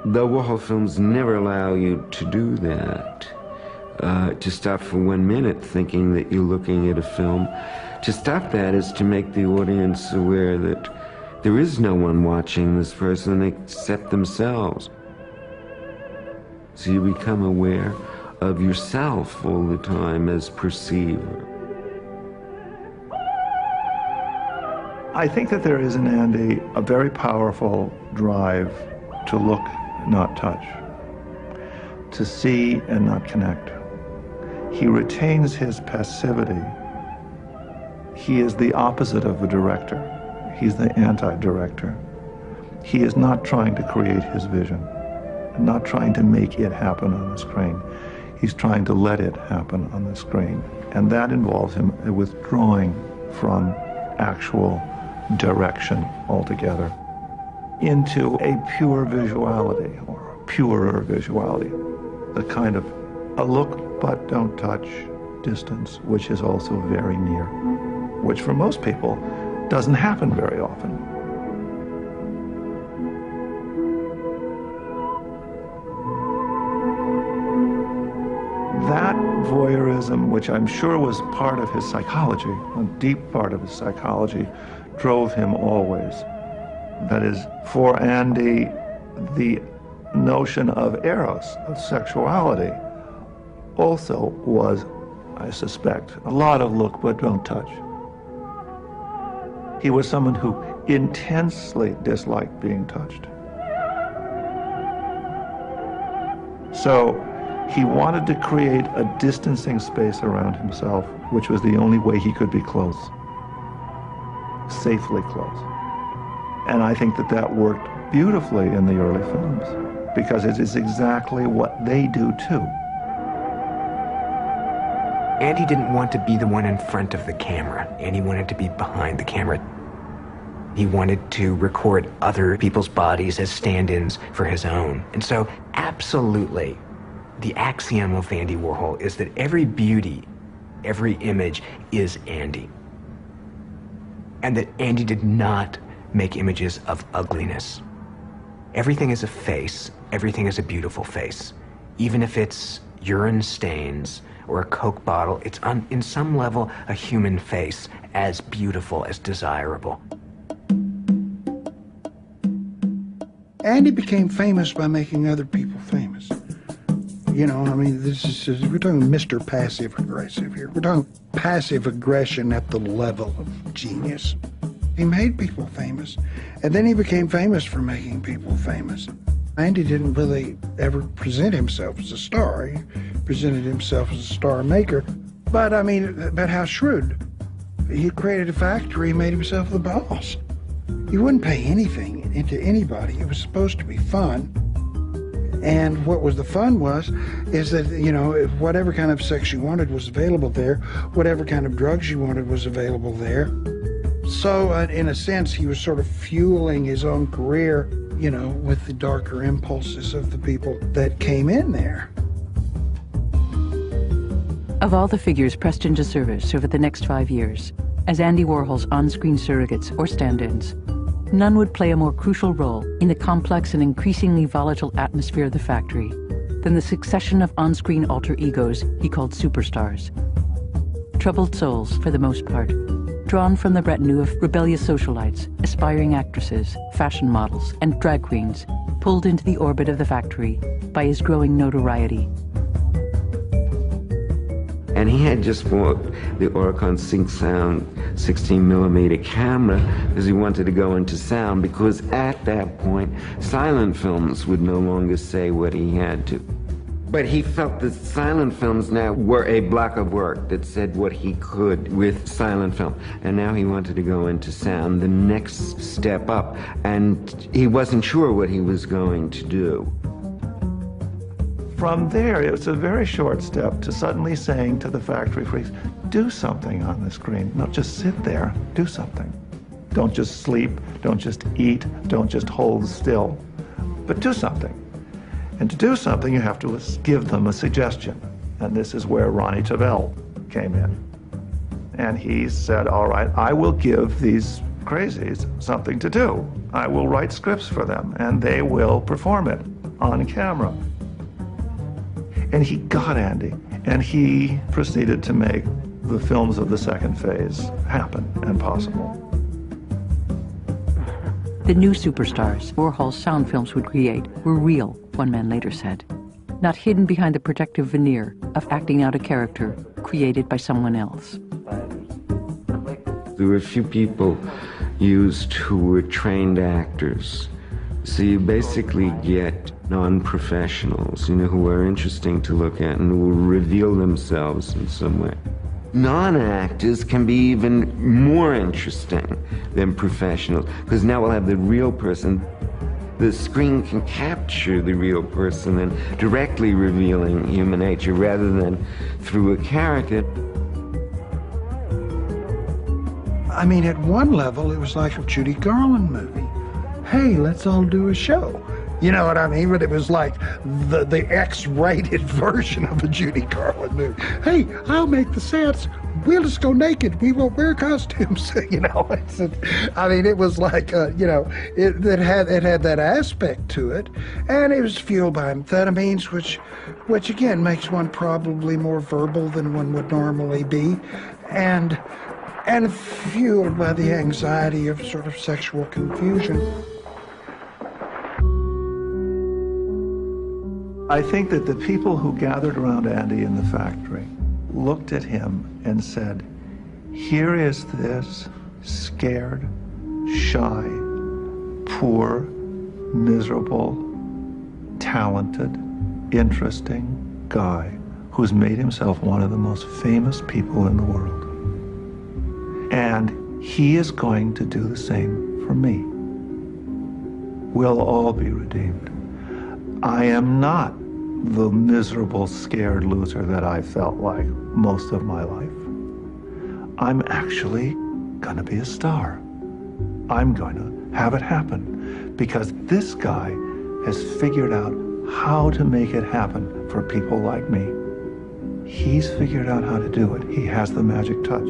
The Warhol films never allow you to do that. To stop for 1 minute thinking that you're looking at a film. To stop that is to make the audience aware that there is no one watching this person except themselves. So you become aware of yourself all the time as perceiver. I think that there is in Andy a very powerful drive to look, not touch, to see and not connect. He retains his passivity. He is the opposite of the director. He's the anti-director. He is not trying to create his vision, not trying to make it happen on the screen. He's trying to let it happen on the screen. And that involves him withdrawing from actual direction altogether into a pure visuality, or a purer visuality, the kind of a look but don't touch distance, which is also very near, which for most people doesn't happen very often. That voyeurism, which I'm sure was part of his psychology, a deep part of his psychology, drove him always. That is, for Andy, the notion of eros, of sexuality, also was, I suspect, a lot of look but don't touch. He was someone who intensely disliked being touched. So he wanted to create a distancing space around himself, which was the only way he could be close, safely close. And I think that that worked beautifully in the early films, because it is exactly what they do too. Andy didn't want to be the one in front of the camera. Andy wanted to be behind the camera. He wanted to record other people's bodies as stand-ins for his own. And so, absolutely, the axiom of Andy Warhol is that every beauty, every image is Andy. And that Andy did not make images of ugliness. Everything is a face. Everything is a beautiful face. Even if it's urine stains or a Coke bottle, it's on, in some level, a human face, as beautiful, as desirable. Andy became famous by making other people famous. You know, I mean, this is, we're talking Mr. Passive Aggressive here. We're talking passive aggression at the level of genius. He made people famous, and then he became famous for making people famous. Andy didn't really ever present himself as a star. He presented himself as a star maker. But, I mean, but how shrewd. He created a factory, he made himself the boss. He wouldn't pay anything into anybody. It was supposed to be fun. And what was the fun is that, you know, if whatever kind of sex you wanted was available there, whatever kind of drugs you wanted was available there. So in a sense, he was sort of fueling his own career, you know, with the darker impulses of the people that came in there. Of all the figures pressed into service over the next 5 years, as Andy Warhol's on-screen surrogates or stand-ins, none would play a more crucial role in the complex and increasingly volatile atmosphere of the factory than the succession of on-screen alter egos he called superstars. Troubled souls, for the most part, drawn from the retinue of rebellious socialites, aspiring actresses, fashion models, and drag queens, pulled into the orbit of the factory by his growing notoriety. And he had just bought the Oricon Sync Sound 16mm camera because he wanted to go into sound, because at that point, silent films would no longer say what he had to. But he felt that silent films now were a block of work that said what he could with silent film. And now he wanted to go into sound, the next step up. And he wasn't sure what he was going to do. From there, it was a very short step to suddenly saying to the factory freaks, do something on the screen. Not just sit there, do something. Don't just sleep, don't just eat, don't just hold still, but do something. And to do something, you have to give them a suggestion. And this is where Ronnie Tavel came in. And he said, all right, I will give these crazies something to do. I will write scripts for them, and they will perform it on camera. And he got Andy, and he proceeded to make the films of the second phase happen and possible. The new superstars Warhol's sound films would create were real, one man later said, not hidden behind the protective veneer of acting out a character created by someone else. There were a few people used who were trained actors. So you basically get non-professionals, you know, who are interesting to look at and who will reveal themselves in some way. Non-actors can be even more interesting than professionals, because now we'll have the real person. The screen can capture the real person and directly revealing human nature rather than through a character. I mean, at one level, it was like a Judy Garland movie. Hey, let's all do a show. You know what I mean? But it was like the X-rated version of a Judy Garland movie. Hey, I'll make the sets. We'll just go naked. We won't wear costumes. You know, I mean, it was like, you know, it had that aspect to it, and it was fueled by amphetamines, which again makes one probably more verbal than one would normally be, and fueled by the anxiety of sort of sexual confusion. I think that the people who gathered around Andy in the factory looked at him and said, here is this scared, shy, poor, miserable, talented, interesting guy who's made himself one of the most famous people in the world. And he is going to do the same for me. We'll all be redeemed. I am not the miserable, scared loser that I felt like most of my life. I'm actually gonna be a star. I'm going to have it happen because this guy has figured out how to make it happen for people like me. He's figured out how to do it. He has the magic touch.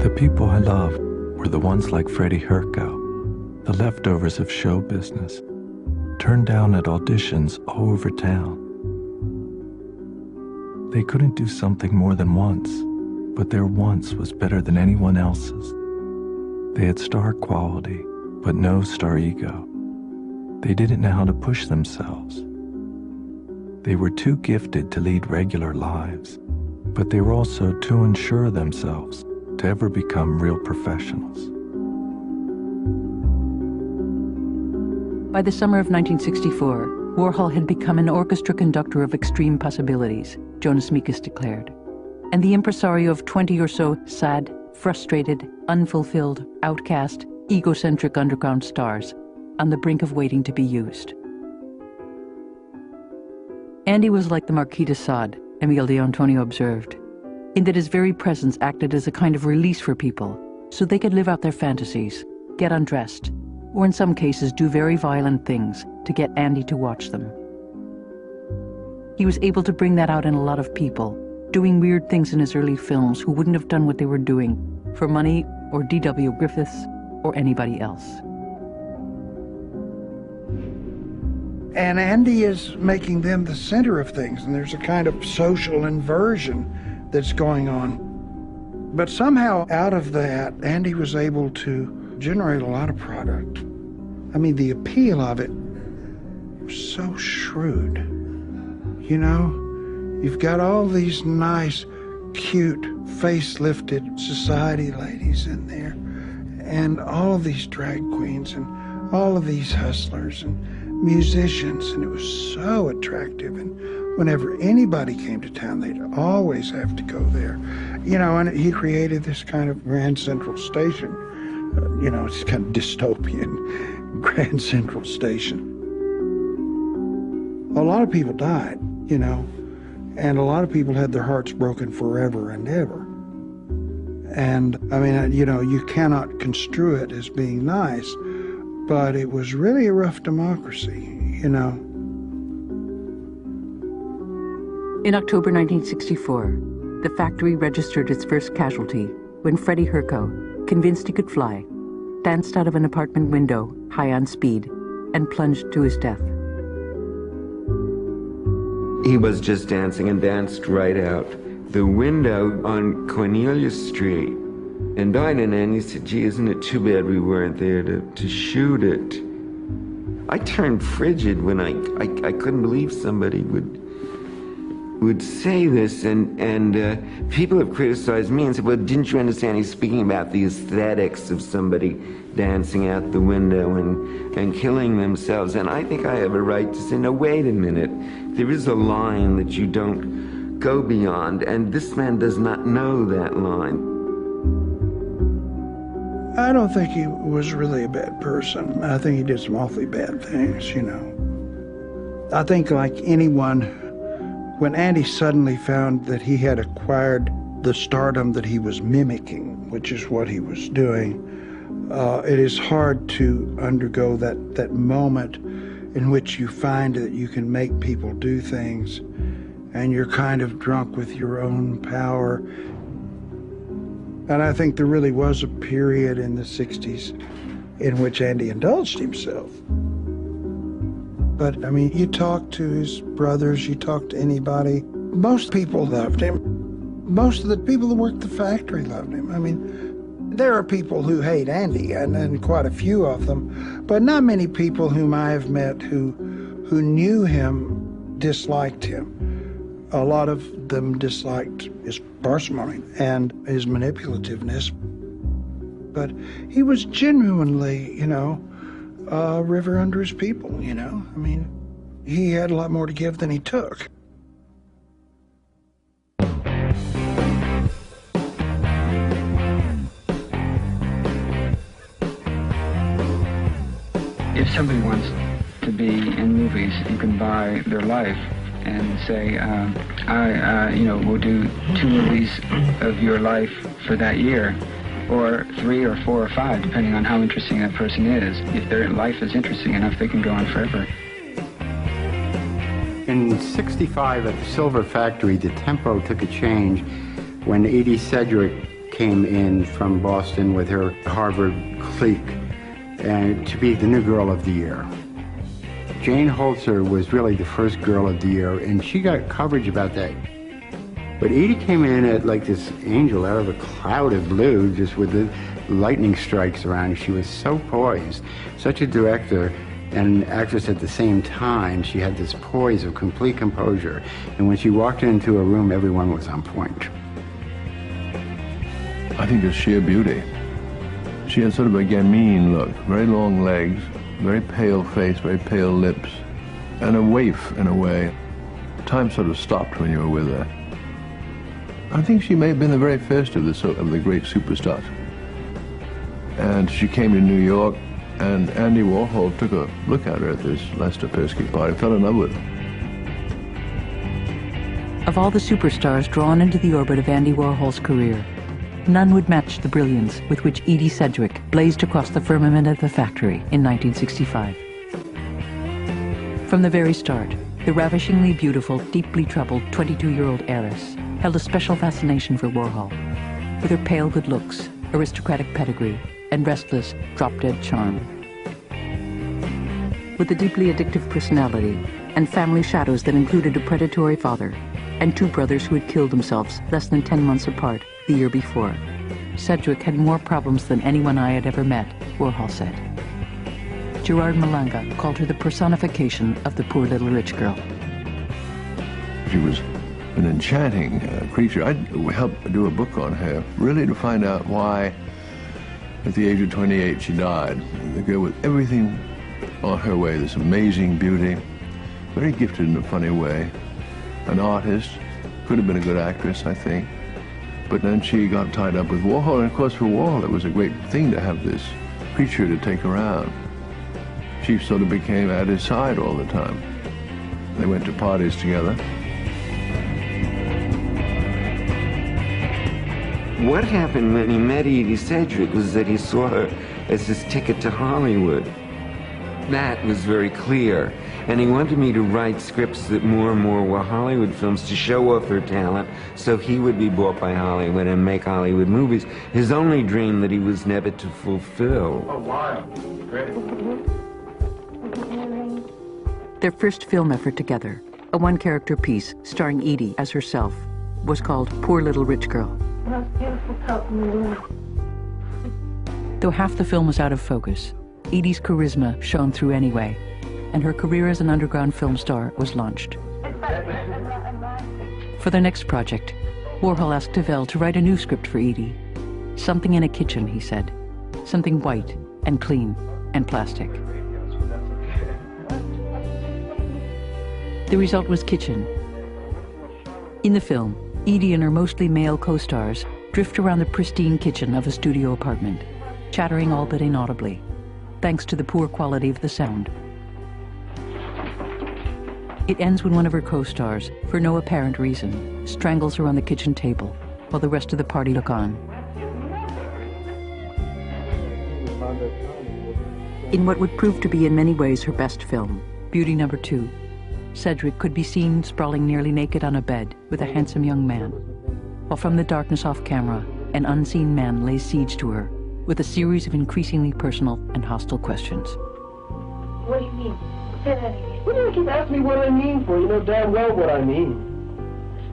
The people I loved were the ones like Freddie Herco, the leftovers of show business, turned down at auditions all over town. They couldn't do something more than once, but their once was better than anyone else's. They had star quality, but no star ego. They didn't know how to push themselves. They were too gifted to lead regular lives, but they were also too unsure of themselves to ever become real professionals. By the summer of 1964, Warhol had become an orchestra conductor of extreme possibilities, Jonas Mekas declared, and the impresario of 20 or so sad, frustrated, unfulfilled, outcast, egocentric underground stars on the brink of waiting to be used. Andy was like the Marquis de Sade, Emile de Antonio observed, in that his very presence acted as a kind of release for people, so they could live out their fantasies, get undressed, or in some cases do very violent things to get Andy to watch them. He was able to bring that out in a lot of people, doing weird things in his early films who wouldn't have done what they were doing for money or D.W. Griffiths or anybody else. And Andy is making them the center of things, and there's a kind of social inversion that's going on. But somehow out of that, Andy was able to generate a lot of product. I mean, the appeal of it was so shrewd. You know, you've got all these nice, cute, face-lifted society ladies in there, and all of these drag queens, and all of these hustlers, and musicians, and it was so attractive. And whenever anybody came to town, they'd always have to go there. You know, and he created this kind of Grand Central Station. You know, it's kind of dystopian Grand Central Station. A lot of people died, you know, and a lot of people had their hearts broken forever and ever. And, I mean, you know, you cannot construe it as being nice, but it was really a rough democracy, you know. In October 1964, the factory registered its first casualty when Freddie Herco, convinced he could fly, danced out of an apartment window, high on speed, and plunged to his death. He was just dancing and danced right out the window on Cornelia Street and died. And he said, gee, isn't it too bad we weren't there to shoot it? I turned frigid when I couldn't believe somebody would say this, and people have criticized me and said, well, didn't you understand he's speaking about the aesthetics of somebody dancing out the window and killing themselves? And I think I have a right to say, no, wait a minute. There is a line that you don't go beyond, and this man does not know that line. I don't think he was really a bad person. I think he did some awfully bad things, you know. I think like anyone, when Andy suddenly found that he had acquired the stardom that he was mimicking, which is what he was doing, it is hard to undergo that moment in which you find that you can make people do things and you're kind of drunk with your own power. And I think there really was a period in the 60s in which Andy indulged himself. But, I mean, you talk to his brothers, you talk to anybody, most people loved him. Most of the people that worked the factory loved him. I mean, there are people who hate Andy, and quite a few of them, but not many people whom I have met who knew him disliked him. A lot of them disliked his parsimony and his manipulativeness. But he was genuinely, you know, a river under his people, you know. I mean, he had a lot more to give than he took. If somebody wants to be in movies, you can buy their life and say, you know, we'll do 2 movies of your life for that year, or 3 or 4 or 5, depending on how interesting that person is. If their life is interesting enough, they can go on forever. In '65 at the Silver Factory, the tempo took a change when Edie Sedgwick came in from Boston with her Harvard clique and to be the new girl of the year. Jane Holzer was really the first girl of the year, and she got coverage about that. But Edie came in at like this angel out of a cloud of blue, just with the lightning strikes around her. She was so poised, such a director and actress at the same time. She had this poise of complete composure, and when she walked into a room, everyone was on point. I think it's sheer beauty. She had sort of a gamine look, very long legs, very pale face, very pale lips, and a waif in a way. Time sort of stopped when you were with her. I think she may have been the very first of the great superstars. And she came to New York And Andy Warhol took a look at her at this Lester Persky party and fell in love with her. Of all the superstars drawn into the orbit of Andy Warhol's career, none would match the brilliance with which Edie Sedgwick blazed across the firmament of the factory in 1965. From the very start, the ravishingly beautiful, deeply troubled 22-year-old heiress held a special fascination for Warhol, with her pale good looks, aristocratic pedigree, and restless, drop-dead charm. With a deeply addictive personality and family shadows that included a predatory father and two brothers who had killed themselves less than 10 months apart the year before, Sedgwick had more problems than anyone I had ever met, Warhol said. Gerard Malanga called her the personification of the poor little rich girl. She was an enchanting creature. I helped do a book on her, really to find out why, at the age of 28, she died. The girl with everything on her way, this amazing beauty, very gifted in a funny way, an artist, could have been a good actress, I think. But then she got tied up with Warhol, and of course for Warhol it was a great thing to have this creature to take around. She sort of became at his side all the time. They went to parties together. What happened when he met Edie Sedgwick was that he saw her as his ticket to Hollywood. That was very clear. And he wanted me to write scripts that more and more were Hollywood films to show off her talent so he would be bought by Hollywood and make Hollywood movies. His only dream that he was never to fulfill. Oh, wow. Great. Their first film effort together, a one-character piece starring Edie as herself, was called Poor Little Rich Girl. Most beautiful coat in the world. Though half the film was out of focus, Edie's charisma shone through anyway, and her career as an underground film star was launched. For their next project, Warhol asked Tavel to write a new script for Edie. Something in a kitchen, he said. Something white and clean and plastic. The result was Kitchen. In the film, Edie and her mostly male co-stars drift around the pristine kitchen of a studio apartment, chattering all but inaudibly, thanks to the poor quality of the sound. It ends when one of her co-stars, for no apparent reason, strangles her on the kitchen table, while the rest of the party look on. In what would prove to be in many ways her best film, Beauty No. 2, Sedgwick could be seen sprawling nearly naked on a bed with a handsome young man, while from the darkness off camera, an unseen man lays siege to her with a series of increasingly personal and hostile questions. What do you mean? Say that again. What do you keep asking me what I mean for? You know damn well what I mean.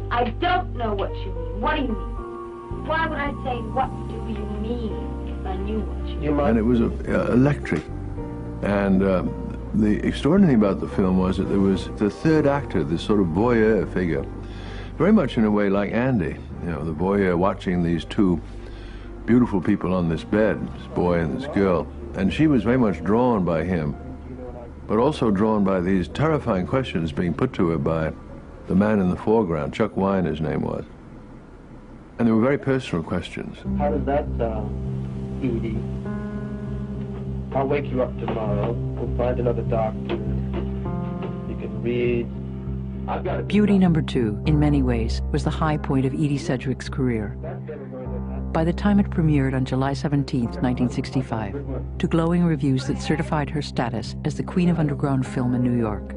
I don't know what you mean. What do you mean? Why would I say, what do you mean, if I knew what you mean? And it was electric. And the extraordinary thing about the film was that there was the third actor, this sort of voyeur figure, very much in a way like Andy, you know, the voyeur watching these two beautiful people on this bed, this boy and this girl. And she was very much drawn by him, but also drawn by these terrifying questions being put to her by the man in the foreground, Chuck Wine, his name was. And they were very personal questions. How does that sound, Edie? I'll wake you up tomorrow. We'll find another doctor. You can read. I've got Beauty No. 2, in many ways, was the high point of Edie Sedgwick's career. By the time it premiered on July 17, 1965, to glowing reviews that certified her status as the queen of underground film in New York,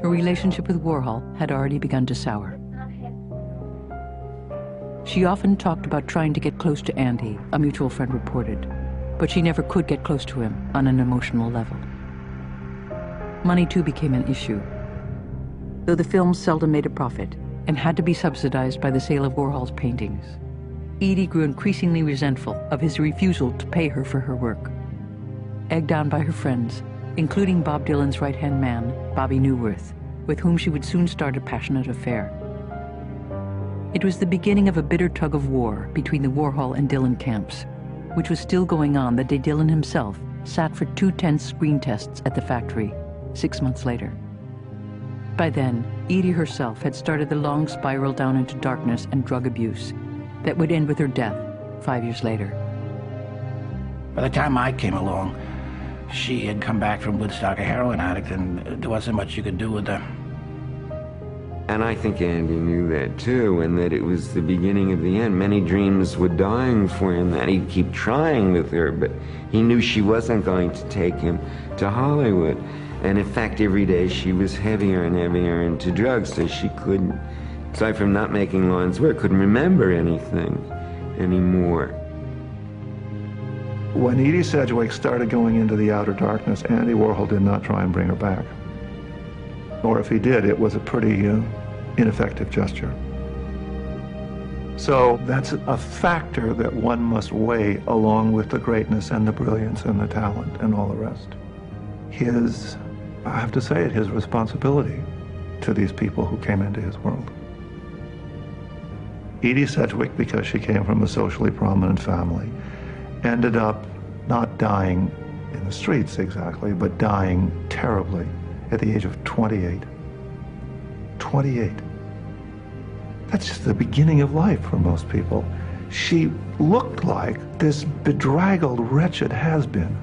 her relationship with Warhol had already begun to sour. She often talked about trying to get close to Andy, a mutual friend reported, but she never could get close to him on an emotional level. Money, too, became an issue. Though the films seldom made a profit and had to be subsidized by the sale of Warhol's paintings, Edie grew increasingly resentful of his refusal to pay her for her work. Egged on by her friends, including Bob Dylan's right-hand man, Bobby Newworth, with whom she would soon start a passionate affair. It was the beginning of a bitter tug of war between the Warhol and Dylan camps, which was still going on the day Dylan himself sat for 2 tense screen tests at the factory 6 months later. By then, Edie herself had started the long spiral down into darkness and drug abuse that would end with her death 5 years later. By the time I came along, she had come back from Woodstock a heroin addict, and there wasn't much you could do with her. And I think Andy knew that too, and that it was the beginning of the end. Many dreams were dying for him, that he'd keep trying with her, but he knew she wasn't going to take him to Hollywood. And in fact, every day she was heavier and heavier into drugs, so she couldn't, aside from not making Lawrence work, couldn't remember anything anymore. When Edie Sedgwick started going into the outer darkness, Andy Warhol did not try and bring her back. Or if he did, it was a pretty ineffective gesture. So that's a factor that one must weigh along with the greatness and the brilliance and the talent and all the rest. His, I have to say it, his responsibility to these people who came into his world. Edie Sedgwick, because she came from a socially prominent family, ended up not dying in the streets exactly, but dying terribly at the age of 28. 28. That's just the beginning of life for most people. She looked like this bedraggled, wretched has-been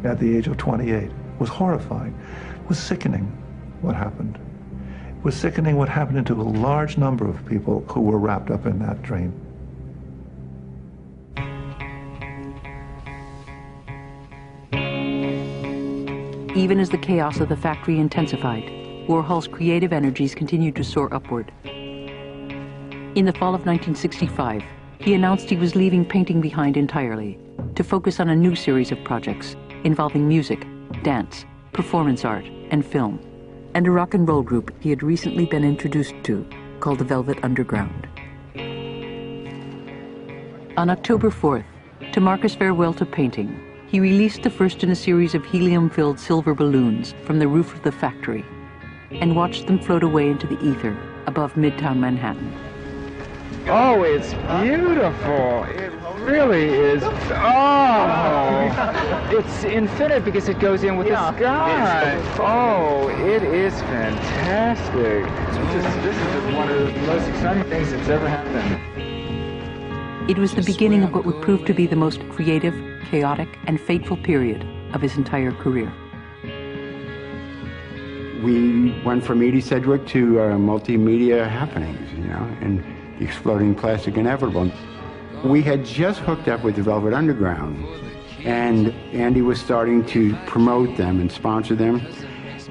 at the age of 28. It was horrifying. It was sickening what happened. It was sickening what happened to a large number of people who were wrapped up in that dream. Even as the chaos of the factory intensified, Warhol's creative energies continued to soar upward. In the fall of 1965, he announced he was leaving painting behind entirely to focus on a new series of projects involving music, dance, performance art, and film, and a rock and roll group he had recently been introduced to called the Velvet Underground. On October 4th, to mark his farewell to painting, he released the first in a series of helium-filled silver balloons from the roof of the factory and watched them float away into the ether above Midtown Manhattan. Oh, it's beautiful. It really is. Oh, it's infinite because it goes in with the sky. Oh, it is fantastic. This is one of the most exciting things that's ever happened. It was the beginning of what would prove to be the most creative, chaotic, and fateful period of his entire career. We went from Edie Sedgwick to multimedia happenings, you know, and the exploding plastic inevitable. We had just hooked up with the Velvet Underground, and Andy was starting to promote them and sponsor them,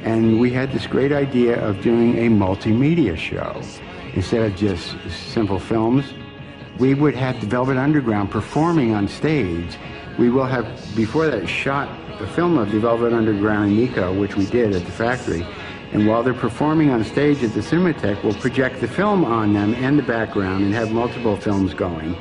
and we had this great idea of doing a multimedia show. Instead of just simple films, we would have the Velvet Underground performing on stage. We will have, before that, shot a film of the Velvet Underground in Nico, which we did at the factory. And while they're performing on stage at the Cinematheque, we'll project the film on them and the background and have multiple films going.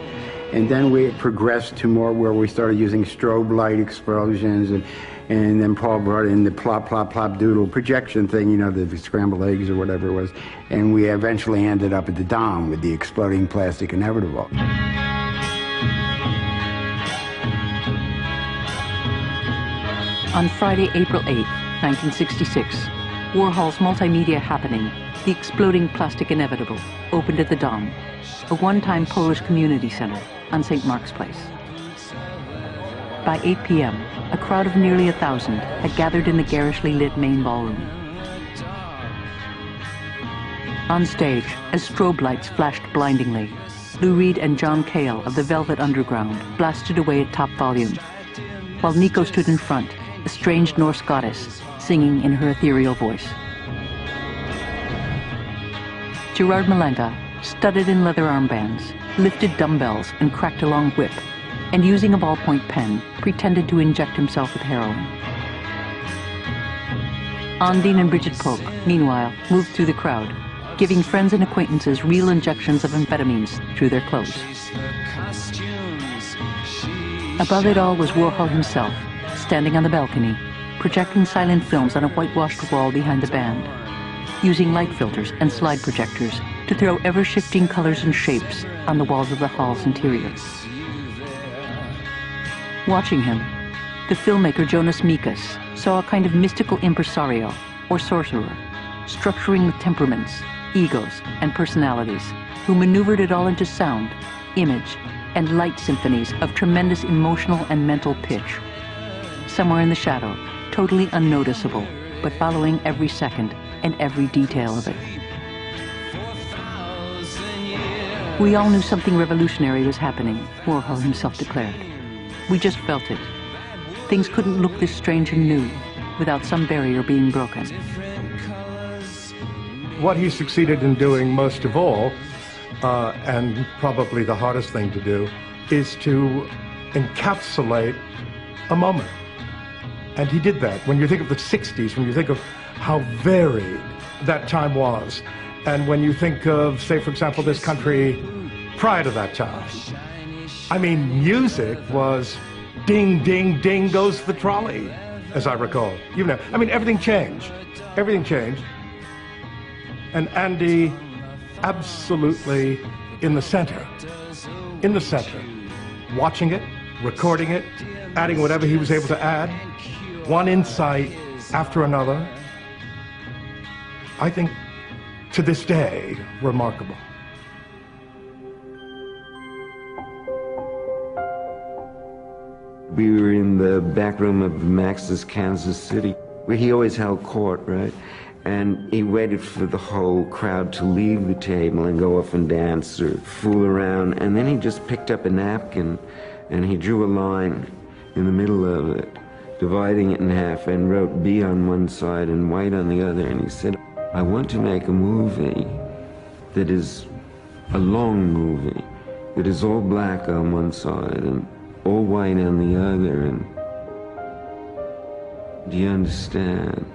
And then we progressed to more where we started using strobe light explosions, and then Paul brought in the plop, plop, plop doodle projection thing, you know, the scrambled eggs or whatever it was. And we eventually ended up at the Dome with the exploding plastic inevitable. On Friday, April 8, 1966, Warhol's multimedia happening, The Exploding Plastic Inevitable, opened at the Dome, a one-time Polish community center on St. Mark's Place. By 8 p.m., a crowd of nearly 1,000 had gathered in the garishly lit main ballroom. On stage, as strobe lights flashed blindingly, Lou Reed and John Cale of the Velvet Underground blasted away at top volume, while Nico stood in front, a strange Norse goddess, singing in her ethereal voice. Gerard Malenga, studded in leather armbands, lifted dumbbells and cracked a long whip, and using a ballpoint pen, pretended to inject himself with heroin. Ondine and Bridget Polk, meanwhile, moved through the crowd, giving friends and acquaintances real injections of amphetamines through their clothes. Above it all was Warhol himself, standing on the balcony, projecting silent films on a whitewashed wall behind the band, using light filters and slide projectors to throw ever-shifting colors and shapes on the walls of the hall's interior. Watching him, the filmmaker Jonas Mekas saw a kind of mystical impresario, or sorcerer, structuring with temperaments, egos, and personalities, who maneuvered it all into sound, image, and light symphonies of tremendous emotional and mental pitch. somewhere in the shadow, totally unnoticeable, but following every second and every detail of it. We all knew something revolutionary was happening, Warhol himself declared. We just felt it. Things couldn't look this strange and new without some barrier being broken. What he succeeded in doing most of all, and probably the hardest thing to do, is to encapsulate a moment. And he did that. When you think of the 60s, when you think of how varied that time was, and when you think of, say, for example, this country prior to that time, I mean, music was ding, ding, ding goes the trolley, as I recall. You know, I mean, everything changed. Everything changed. And Andy, absolutely in the center, watching it, recording it, adding whatever he was able to add, one insight after another. I think, to this day, remarkable. We were in the back room of Max's Kansas City, where he always held court, right? And he waited for the whole crowd to leave the table and go off and dance or fool around. And then he just picked up a napkin and he drew a line in the middle of it, dividing it in half, and wrote B on one side and white on the other. And he said, I want to make a movie that is a long movie, that is all black on one side and all white on the other. And do you understand?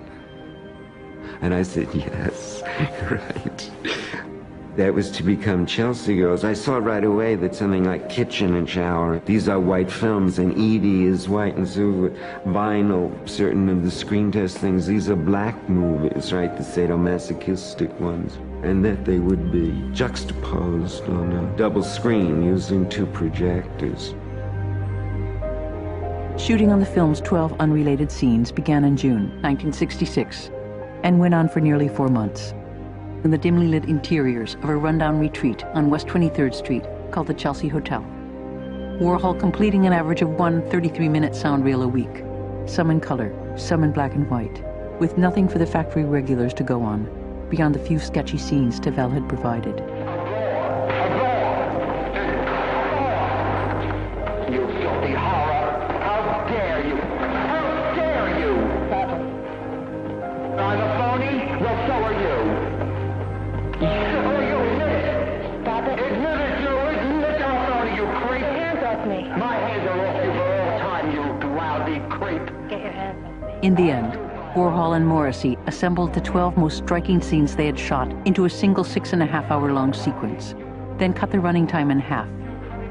And I said, yes, right. That was to become Chelsea Girls. I saw right away that something like Kitchen and Shower, these are white films, and Edie is white, and so Vinyl, certain of the screen test things, these are black movies, right, the sadomasochistic ones, and that they would be juxtaposed on a double screen using 2 projectors. Shooting on the film's 12 unrelated scenes began in June 1966 and went on for nearly 4 months in the dimly lit interiors of a rundown retreat on West 23rd Street called the Chelsea Hotel. Warhol completing an average of 1 33-minute sound reel a week, some in color, some in black and white, with nothing for the factory regulars to go on beyond the few sketchy scenes Tavel had provided. In the end, Warhol and Morrissey assembled the 12 most striking scenes they had shot into a single 6.5-hour-long sequence, then cut the running time in half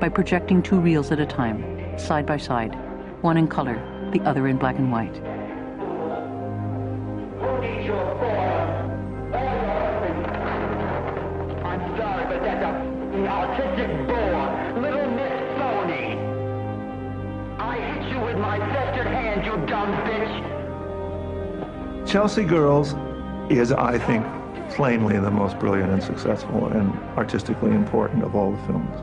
by projecting 2 reels at a time, side by side, one in color, the other in black and white. I'm sorry, but that's an autistic bore. Little Miss Phony. I hit you with my festered hand, you dumb bitch. Chelsea Girls is, I think, plainly the most brilliant and successful and artistically important of all the films,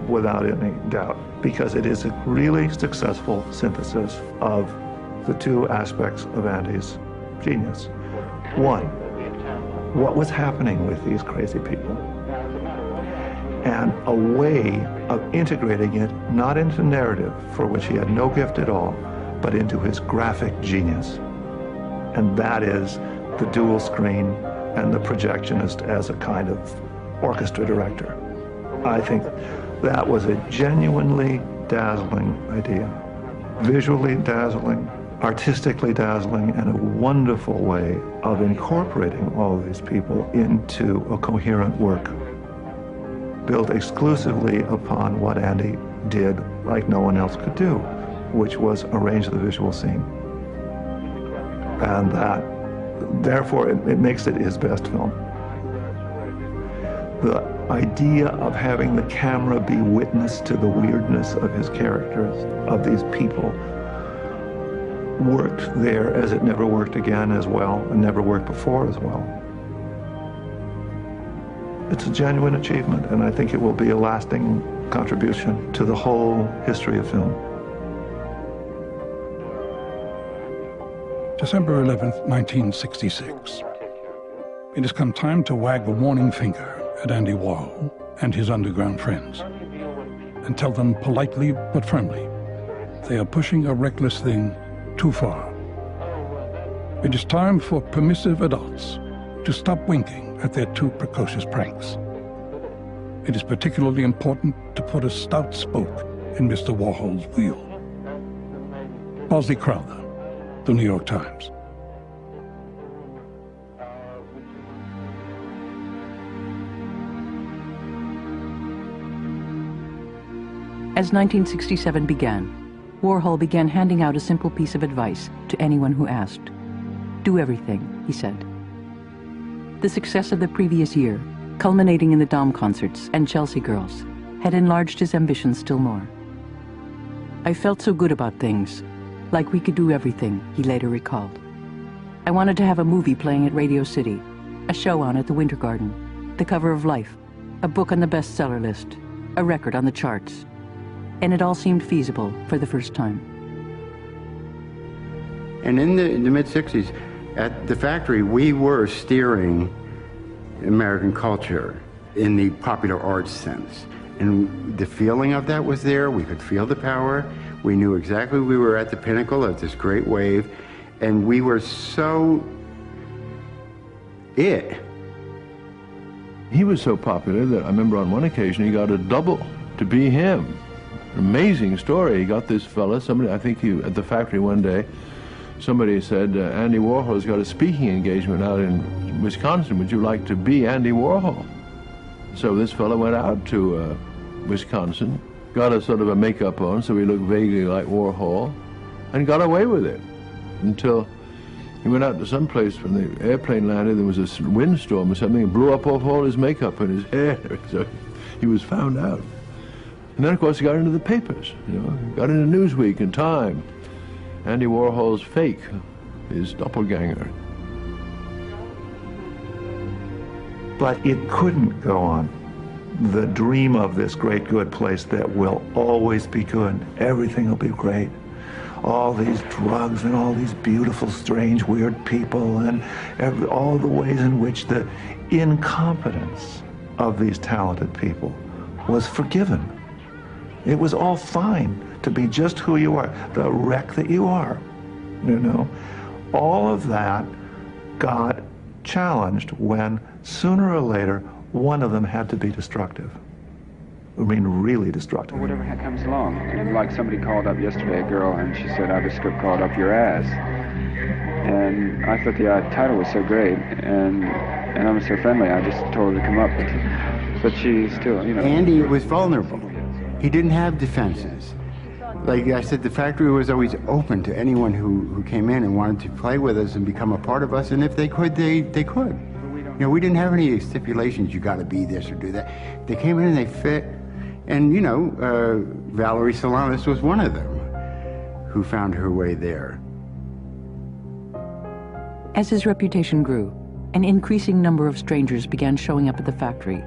without any doubt, because it is a really successful synthesis of the 2 aspects of Andy's genius. One, what was happening with these crazy people, and a way of integrating it not into narrative, for which he had no gift at all, but into his graphic genius. And that is the dual screen and the projectionist as a kind of orchestra director. I think that was a genuinely dazzling idea. Visually dazzling, artistically dazzling, and a wonderful way of incorporating all of these people into a coherent work, built exclusively upon what Andy did like no one else could do, which was arrange the visual scene. And that, therefore, it makes it his best film. The idea of having the camera be witness to the weirdness of his characters, of these people, worked there as it never worked again as well, and never worked before as well. It's a genuine achievement, and I think it will be a lasting contribution to the whole history of film. December 11th, 1966. It has come time to wag the warning finger at Andy Warhol and his underground friends and tell them politely but firmly they are pushing a reckless thing too far. It is time for permissive adults to stop winking at their too precocious pranks. It is particularly important to put a stout spoke in Mr. Warhol's wheel. Bosley Crowther, The New York Times. As 1967 began, Warhol began handing out a simple piece of advice to anyone who asked. Do everything, he said. The success of the previous year, culminating in the Dom concerts and Chelsea Girls, had enlarged his ambitions still more. I felt so good about things, like we could do everything, he later recalled. I wanted to have a movie playing at Radio City, a show on at the Winter Garden, the cover of Life, a book on the bestseller list, a record on the charts. And it all seemed feasible for the first time. And in the mid-60s, at the factory, we were steering American culture in the popular arts sense. And the feeling of that was there. We could feel the power. We knew exactly we were at the pinnacle of this great wave. And we were so it. He was so popular that I remember on one occasion he got a double to be him. Amazing story. He got this fella, somebody, I think he, at the factory one day, somebody said, Andy Warhol's got a speaking engagement out in Wisconsin. Would you like to be Andy Warhol? So this fella went out to Wisconsin, got a sort of a makeup on so he looked vaguely like Warhol, and got away with it until he went out to some place when the airplane landed. There was a windstorm or something. It blew up off all his makeup and his hair. So he was found out. And then, of course, he got into the papers, you know, got into Newsweek and Time. Andy Warhol's fake, his doppelganger. But it couldn't go on. The dream of this great good place that will always be good, everything will be great. All these drugs and all these beautiful, strange, weird people and all the ways in which the incompetence of these talented people was forgiven. It was all fine to be just who you are, the wreck that you are, you know. All of that got challenged when sooner or later one of them had to be destructive. I mean, really destructive. Whatever comes along. And like somebody called up yesterday, a girl, and she said, I have a script called Up Your Ass. And I thought the title was so great, and I was so friendly, I just told her to come up. But she still, you know. Andy was vulnerable. He didn't have defenses. Like I said, the factory was always open to anyone who came in and wanted to play with us and become a part of us, and if they could, they could. You know, we didn't have any stipulations, you gotta be this or do that. They came in and they fit, and you know, Valerie Solanis was one of them who found her way there. As his reputation grew, an increasing number of strangers began showing up at the factory,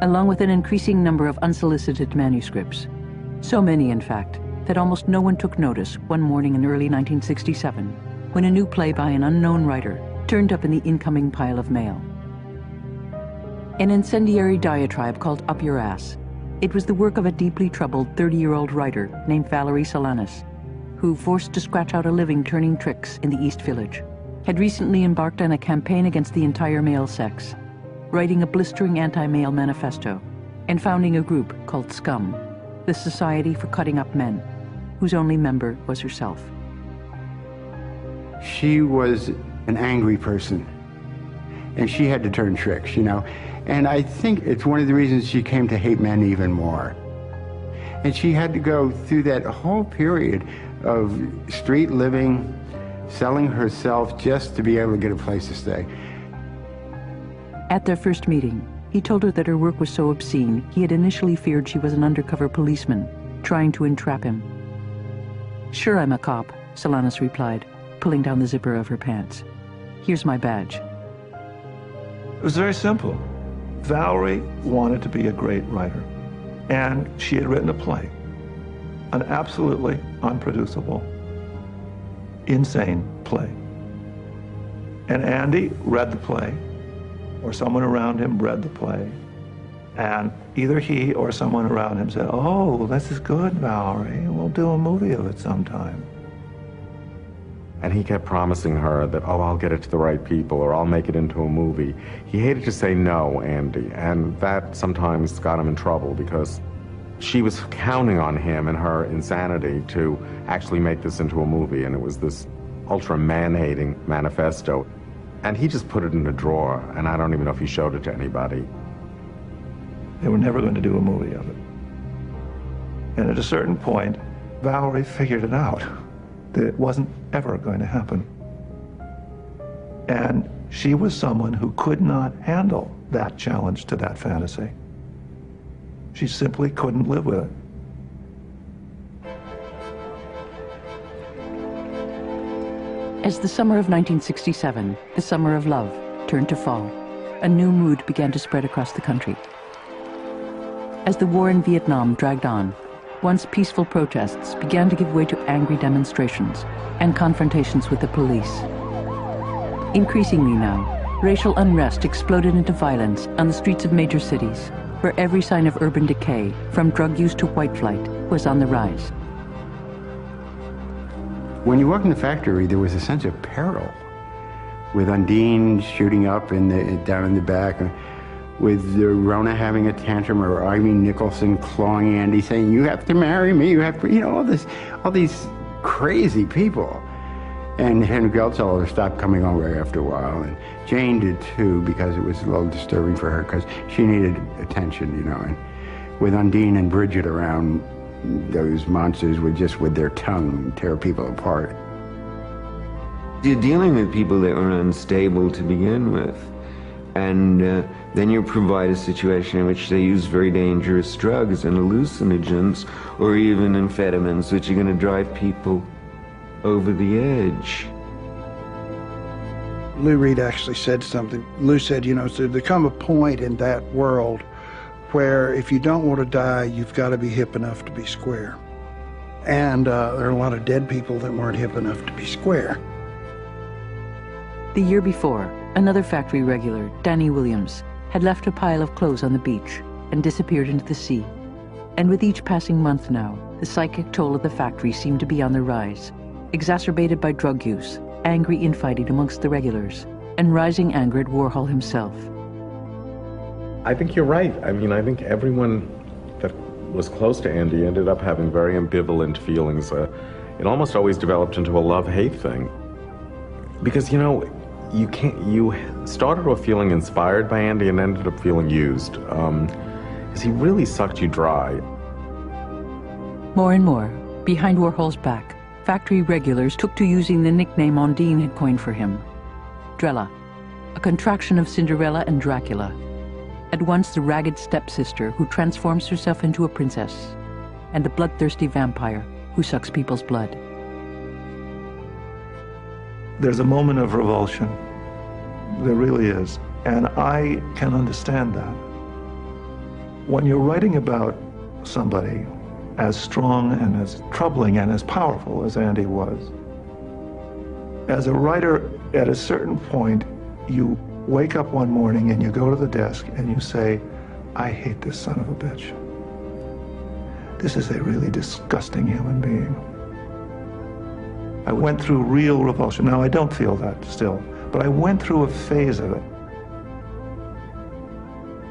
along with an increasing number of unsolicited manuscripts. So many, in fact, that almost no one took notice one morning in early 1967, when a new play by an unknown writer turned up in the incoming pile of mail. An incendiary diatribe called Up Your Ass. It was the work of a deeply troubled 30-year-old writer named Valerie Solanis, who, forced to scratch out a living turning tricks in the East Village, had recently embarked on a campaign against the entire male sex, writing a blistering anti-male manifesto, and founding a group called Scum, the Society for Cutting Up Men, whose only member was herself. She was an angry person, and she had to turn tricks, you know. And I think it's one of the reasons she came to hate men even more. And she had to go through that whole period of street living, selling herself just to be able to get a place to stay. At their first meeting, he told her that her work was so obscene, he had initially feared she was an undercover policeman, trying to entrap him. Sure, I'm a cop, Solanis replied, pulling down the zipper of her pants. Here's my badge. It was very simple. Valerie wanted to be a great writer, and she had written a play, an absolutely unproducible, insane play. And Andy read the play, or someone around him read the play, and either he or someone around him said, "Oh, this is good, Valerie. We'll do a movie of it sometime." And he kept promising her that, "Oh, I'll get it to the right people, or I'll make it into a movie." He hated to say no, Andy, and that sometimes got him in trouble because she was counting on him and her insanity to actually make this into a movie, and it was this ultra man-hating manifesto. And he just put it in a drawer, and I don't even know if he showed it to anybody. They were never going to do a movie of it. And at a certain point, Valerie figured it out, that it wasn't ever going to happen. And she was someone who could not handle that challenge to that fantasy. She simply couldn't live with it. As the summer of 1967, the summer of love, turned to fall, a new mood began to spread across the country. As the war in Vietnam dragged on, once peaceful protests began to give way to angry demonstrations and confrontations with the police. Increasingly now, racial unrest exploded into violence on the streets of major cities, where every sign of urban decay, from drug use to white flight, was on the rise. When you walked in the factory, there was a sense of peril, with Undine shooting up down in the back, with Rona having a tantrum, or Irene Nicholson clawing Andy, saying, "You have to marry me, you have to," you know, all these crazy people. And Henry Geldzahler stopped coming over after a while, and Jane did too, because it was a little disturbing for her, because she needed attention, you know. And with Undine and Bridget around, those monsters would just, with their tongue, tear people apart. You're dealing with people that are unstable to begin with. And then you provide a situation in which they use very dangerous drugs and hallucinogens, or even amphetamines, which are going to drive people over the edge. Lou Reed actually said something. Lou said, you know, so there come a point in that world where if you don't want to die, you've got to be hip enough to be square. And there are a lot of dead people that weren't hip enough to be square. The year before, another factory regular, Danny Williams, had left a pile of clothes on the beach and disappeared into the sea. And with each passing month now, the psychic toll of the factory seemed to be on the rise, exacerbated by drug use, angry infighting amongst the regulars, and rising anger at Warhol himself. I think you're right. I mean, I think everyone that was close to Andy ended up having very ambivalent feelings. It almost always developed into a love-hate thing. Because, you know, you started off feeling inspired by Andy and ended up feeling used. Because he really sucked you dry. More and more, behind Warhol's back, factory regulars took to using the nickname Undine had coined for him. Drella, a contraction of Cinderella and Dracula. At once the ragged stepsister who transforms herself into a princess, and the bloodthirsty vampire who sucks people's blood. There's a moment of revulsion. There really is. And I can understand that. When you're writing about somebody as strong and as troubling and as powerful as Andy was, as a writer, at a certain point, you wake up one morning and you go to the desk and you say, "I hate this son of a bitch. This is a really disgusting human being." I went through real revulsion. Now, I don't feel that still, but I went through a phase of it.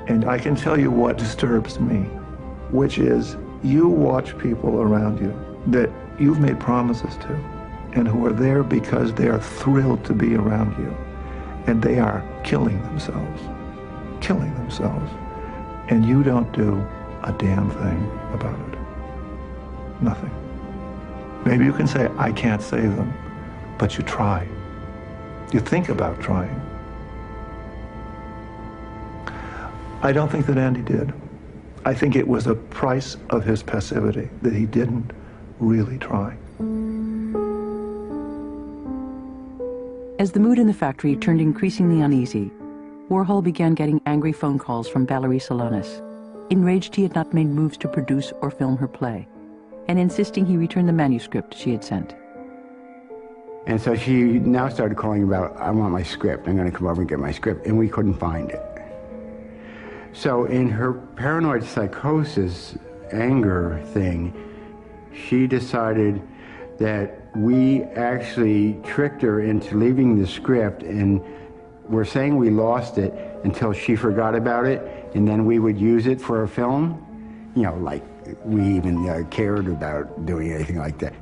And I can tell you what disturbs me, which is you watch people around you that you've made promises to, and who are there because they are thrilled to be around you, and they are killing themselves, and you don't do a damn thing about it. Nothing. Maybe you can say, "I can't save them," but you try. You think about trying. I don't think that Andy did. I think it was a price of his passivity, that he didn't really try. As the mood in the factory turned increasingly uneasy, Warhol began getting angry phone calls from Valerie Solanis, enraged he had not made moves to produce or film her play, and insisting he return the manuscript she had sent. And so she now started calling about, I want my script, I'm gonna come over and get my script, and we couldn't find it. So in her paranoid psychosis, anger thing, she decided that we actually tricked her into leaving the script, and we're saying we lost it until she forgot about it, and then we would use it for a film. You know, like we even cared about doing anything like that.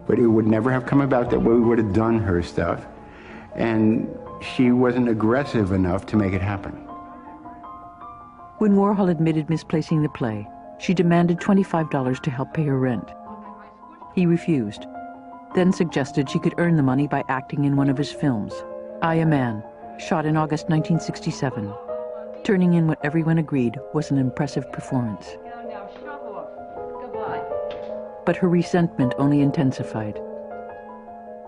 But it would never have come about that we would have done her stuff, and she wasn't aggressive enough to make it happen. When Warhol admitted misplacing the play, she demanded $25 to help pay her rent. He refused, then suggested she could earn the money by acting in one of his films, I, a Man, shot in August 1967, turning in what everyone agreed was an impressive performance. But her resentment only intensified.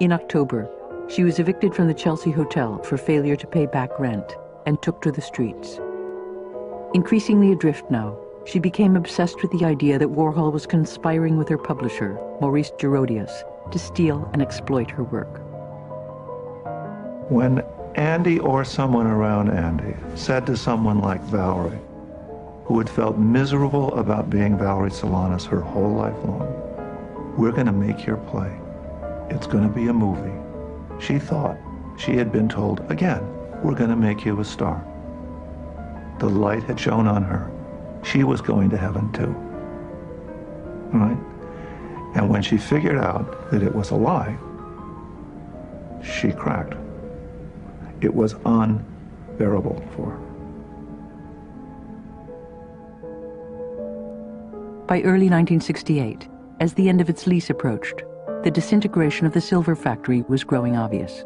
In October, she was evicted from the Chelsea Hotel for failure to pay back rent and took to the streets. Increasingly adrift now, she became obsessed with the idea that Warhol was conspiring with her publisher, Maurice Gerodius, to steal and exploit her work. When Andy or someone around Andy said to someone like Valerie, who had felt miserable about being Valerie Solanis her whole life long, we're going to make your play. It's going to be a movie. She thought she had been told, again, we're going to make you a star. The light had shone on her. She was going to heaven too. Right? And when she figured out that it was a lie, she cracked. It was unbearable for her. By early 1968, as the end of its lease approached, the disintegration of the silver factory was growing obvious.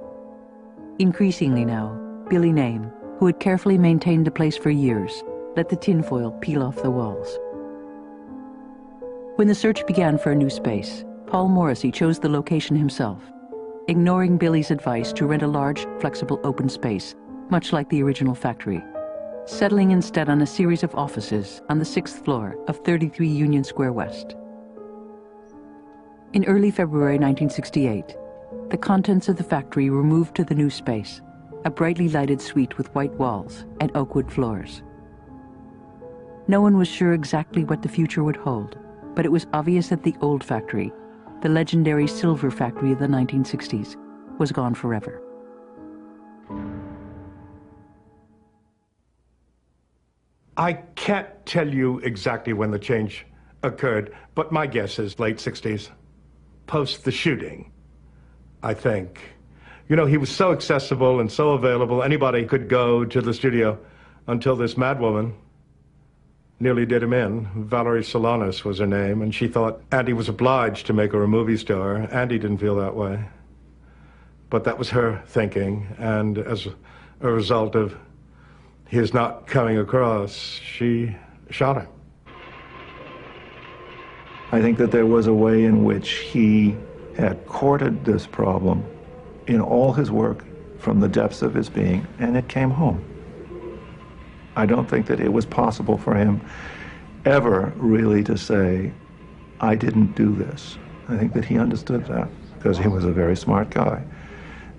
Increasingly now, Billy Name, who had carefully maintained the place for years, let the tinfoil peel off the walls. When the search began for a new space, Paul Morrissey chose the location himself, ignoring Billy's advice to rent a large, flexible open space, much like the original factory, settling instead on a series of offices on the 6th floor of 33 Union Square West. In early February 1968, the contents of the factory were moved to the new space, a brightly lighted suite with white walls and oakwood floors. No one was sure exactly what the future would hold, but it was obvious that the old factory, the legendary silver factory of the 1960s, was gone forever. I can't tell you exactly when the change occurred, but my guess is late 60s, post the shooting, I think. You know, he was so accessible and so available, anybody could go to the studio until this madwoman nearly did him in. Valerie Solanis was her name, and she thought Andy was obliged to make her a movie star. Andy didn't feel that way. But that was her thinking, and as a result of his not coming across, she shot him. I think that there was a way in which he had courted this problem in all his work from the depths of his being, and it came home. I don't think that it was possible for him ever really to say, I didn't do this. I think that he understood that, because he was a very smart guy,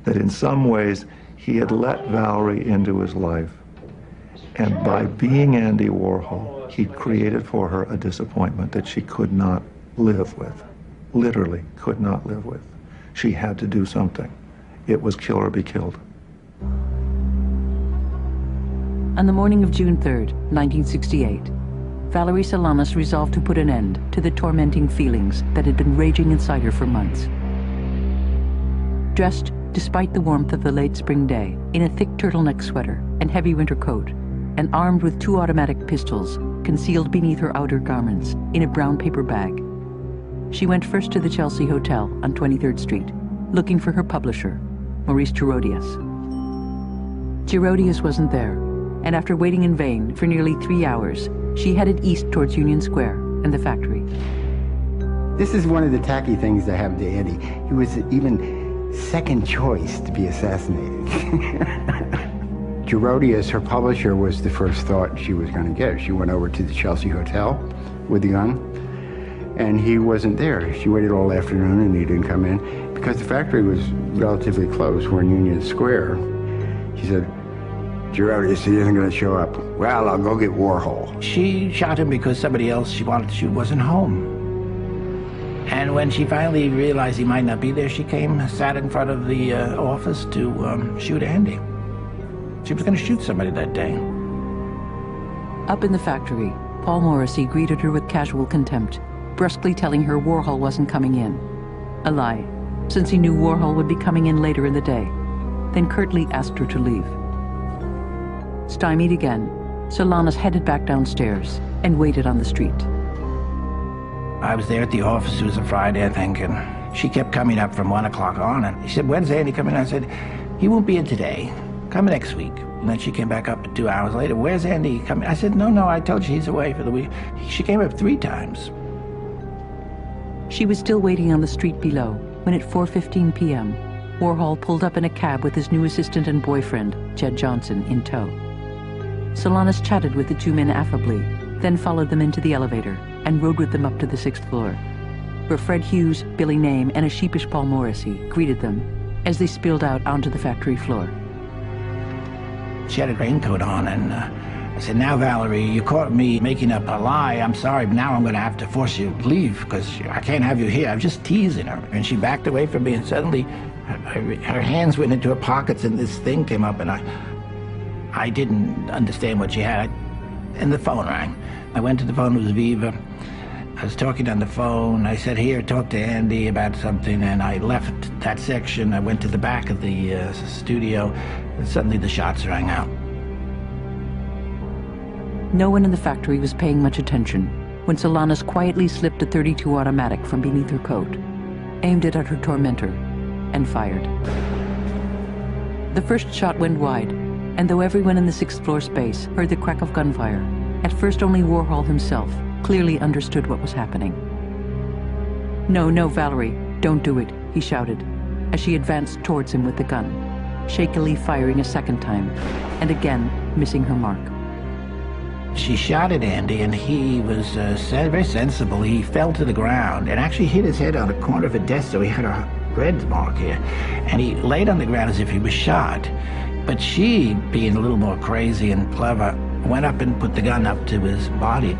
that in some ways he had let Valerie into his life, and by being Andy Warhol, he created for her a disappointment that she could not live with, literally could not live with. She had to do something. It was kill or be killed. On the morning of June 3rd, 1968, Valerie Solanis resolved to put an end to the tormenting feelings that had been raging inside her for months. Dressed, despite the warmth of the late spring day, in a thick turtleneck sweater and heavy winter coat, and armed with 2 automatic pistols concealed beneath her outer garments in a brown paper bag, she went first to the Chelsea Hotel on 23rd Street, looking for her publisher, Maurice Gerodius. Gerodius wasn't there, and after waiting in vain for nearly 3 hours, she headed east towards Union Square and the factory. This is one of the tacky things that happened to Eddie. He was even second choice to be assassinated. Gerodius, her publisher, was the first thought she was going to get. She went over to the Chelsea Hotel with the gun, and he wasn't there. She waited all afternoon, and he didn't come in. because the factory was relatively close. We're in Union Square. She said, Gerardus, he isn't going to show up. Well, I'll go get Warhol. She shot him because somebody else she wanted to shoot wasn't home. And when she finally realized he might not be there, she came, sat in front of the office to shoot Andy. She was going to shoot somebody that day. Up in the factory, Paul Morrissey greeted her with casual contempt, brusquely telling her Warhol wasn't coming in. A lie, since he knew Warhol would be coming in later in the day, then curtly asked her to leave. Stymied again, Solanis headed back downstairs and waited on the street. I was there at the office. It was a Friday, I think, and she kept coming up from 1 o'clock on, and she said, when's Andy coming? I said, he won't be in today. Come next week. And then she came back up 2 hours later. Where's Andy coming? I said, no, I told you he's away for the week. She came up 3 times. She was still waiting on the street below when at 4:15 p.m., Warhol pulled up in a cab with his new assistant and boyfriend, Jed Johnson, in tow. Solanis chatted with the 2 men affably, then followed them into the elevator and rode with them up to the 6th floor, where Fred Hughes, Billy Name, and a sheepish Paul Morrissey greeted them as they spilled out onto the factory floor. She had a raincoat on, and I said, now, Valerie, you caught me making up a lie. I'm sorry, but now I'm going to have to force you to leave because I can't have you here. I'm just teasing her. And she backed away from me, and suddenly her hands went into her pockets, and this thing came up, and I didn't understand what she had. And the phone rang. I went to the phone. It was Viva. I was talking on the phone. I said, here, talk to Andy about something, and I left that section. I went to the back of the studio, and suddenly the shots rang out. No one in the factory was paying much attention when Solanis quietly slipped a .32 automatic from beneath her coat, aimed it at her tormentor, and fired. The first shot went wide, and though everyone in the 6th floor space heard the crack of gunfire, at first only Warhol himself clearly understood what was happening. No, Valerie, don't do it, he shouted, as she advanced towards him with the gun, shakily firing a second time, and again missing her mark. She shot at Andy, and he was very sensible. He fell to the ground and actually hit his head on a corner of a desk, so he had a red mark here. And he laid on the ground as if he was shot. But she, being a little more crazy and clever, went up and put the gun up to his body.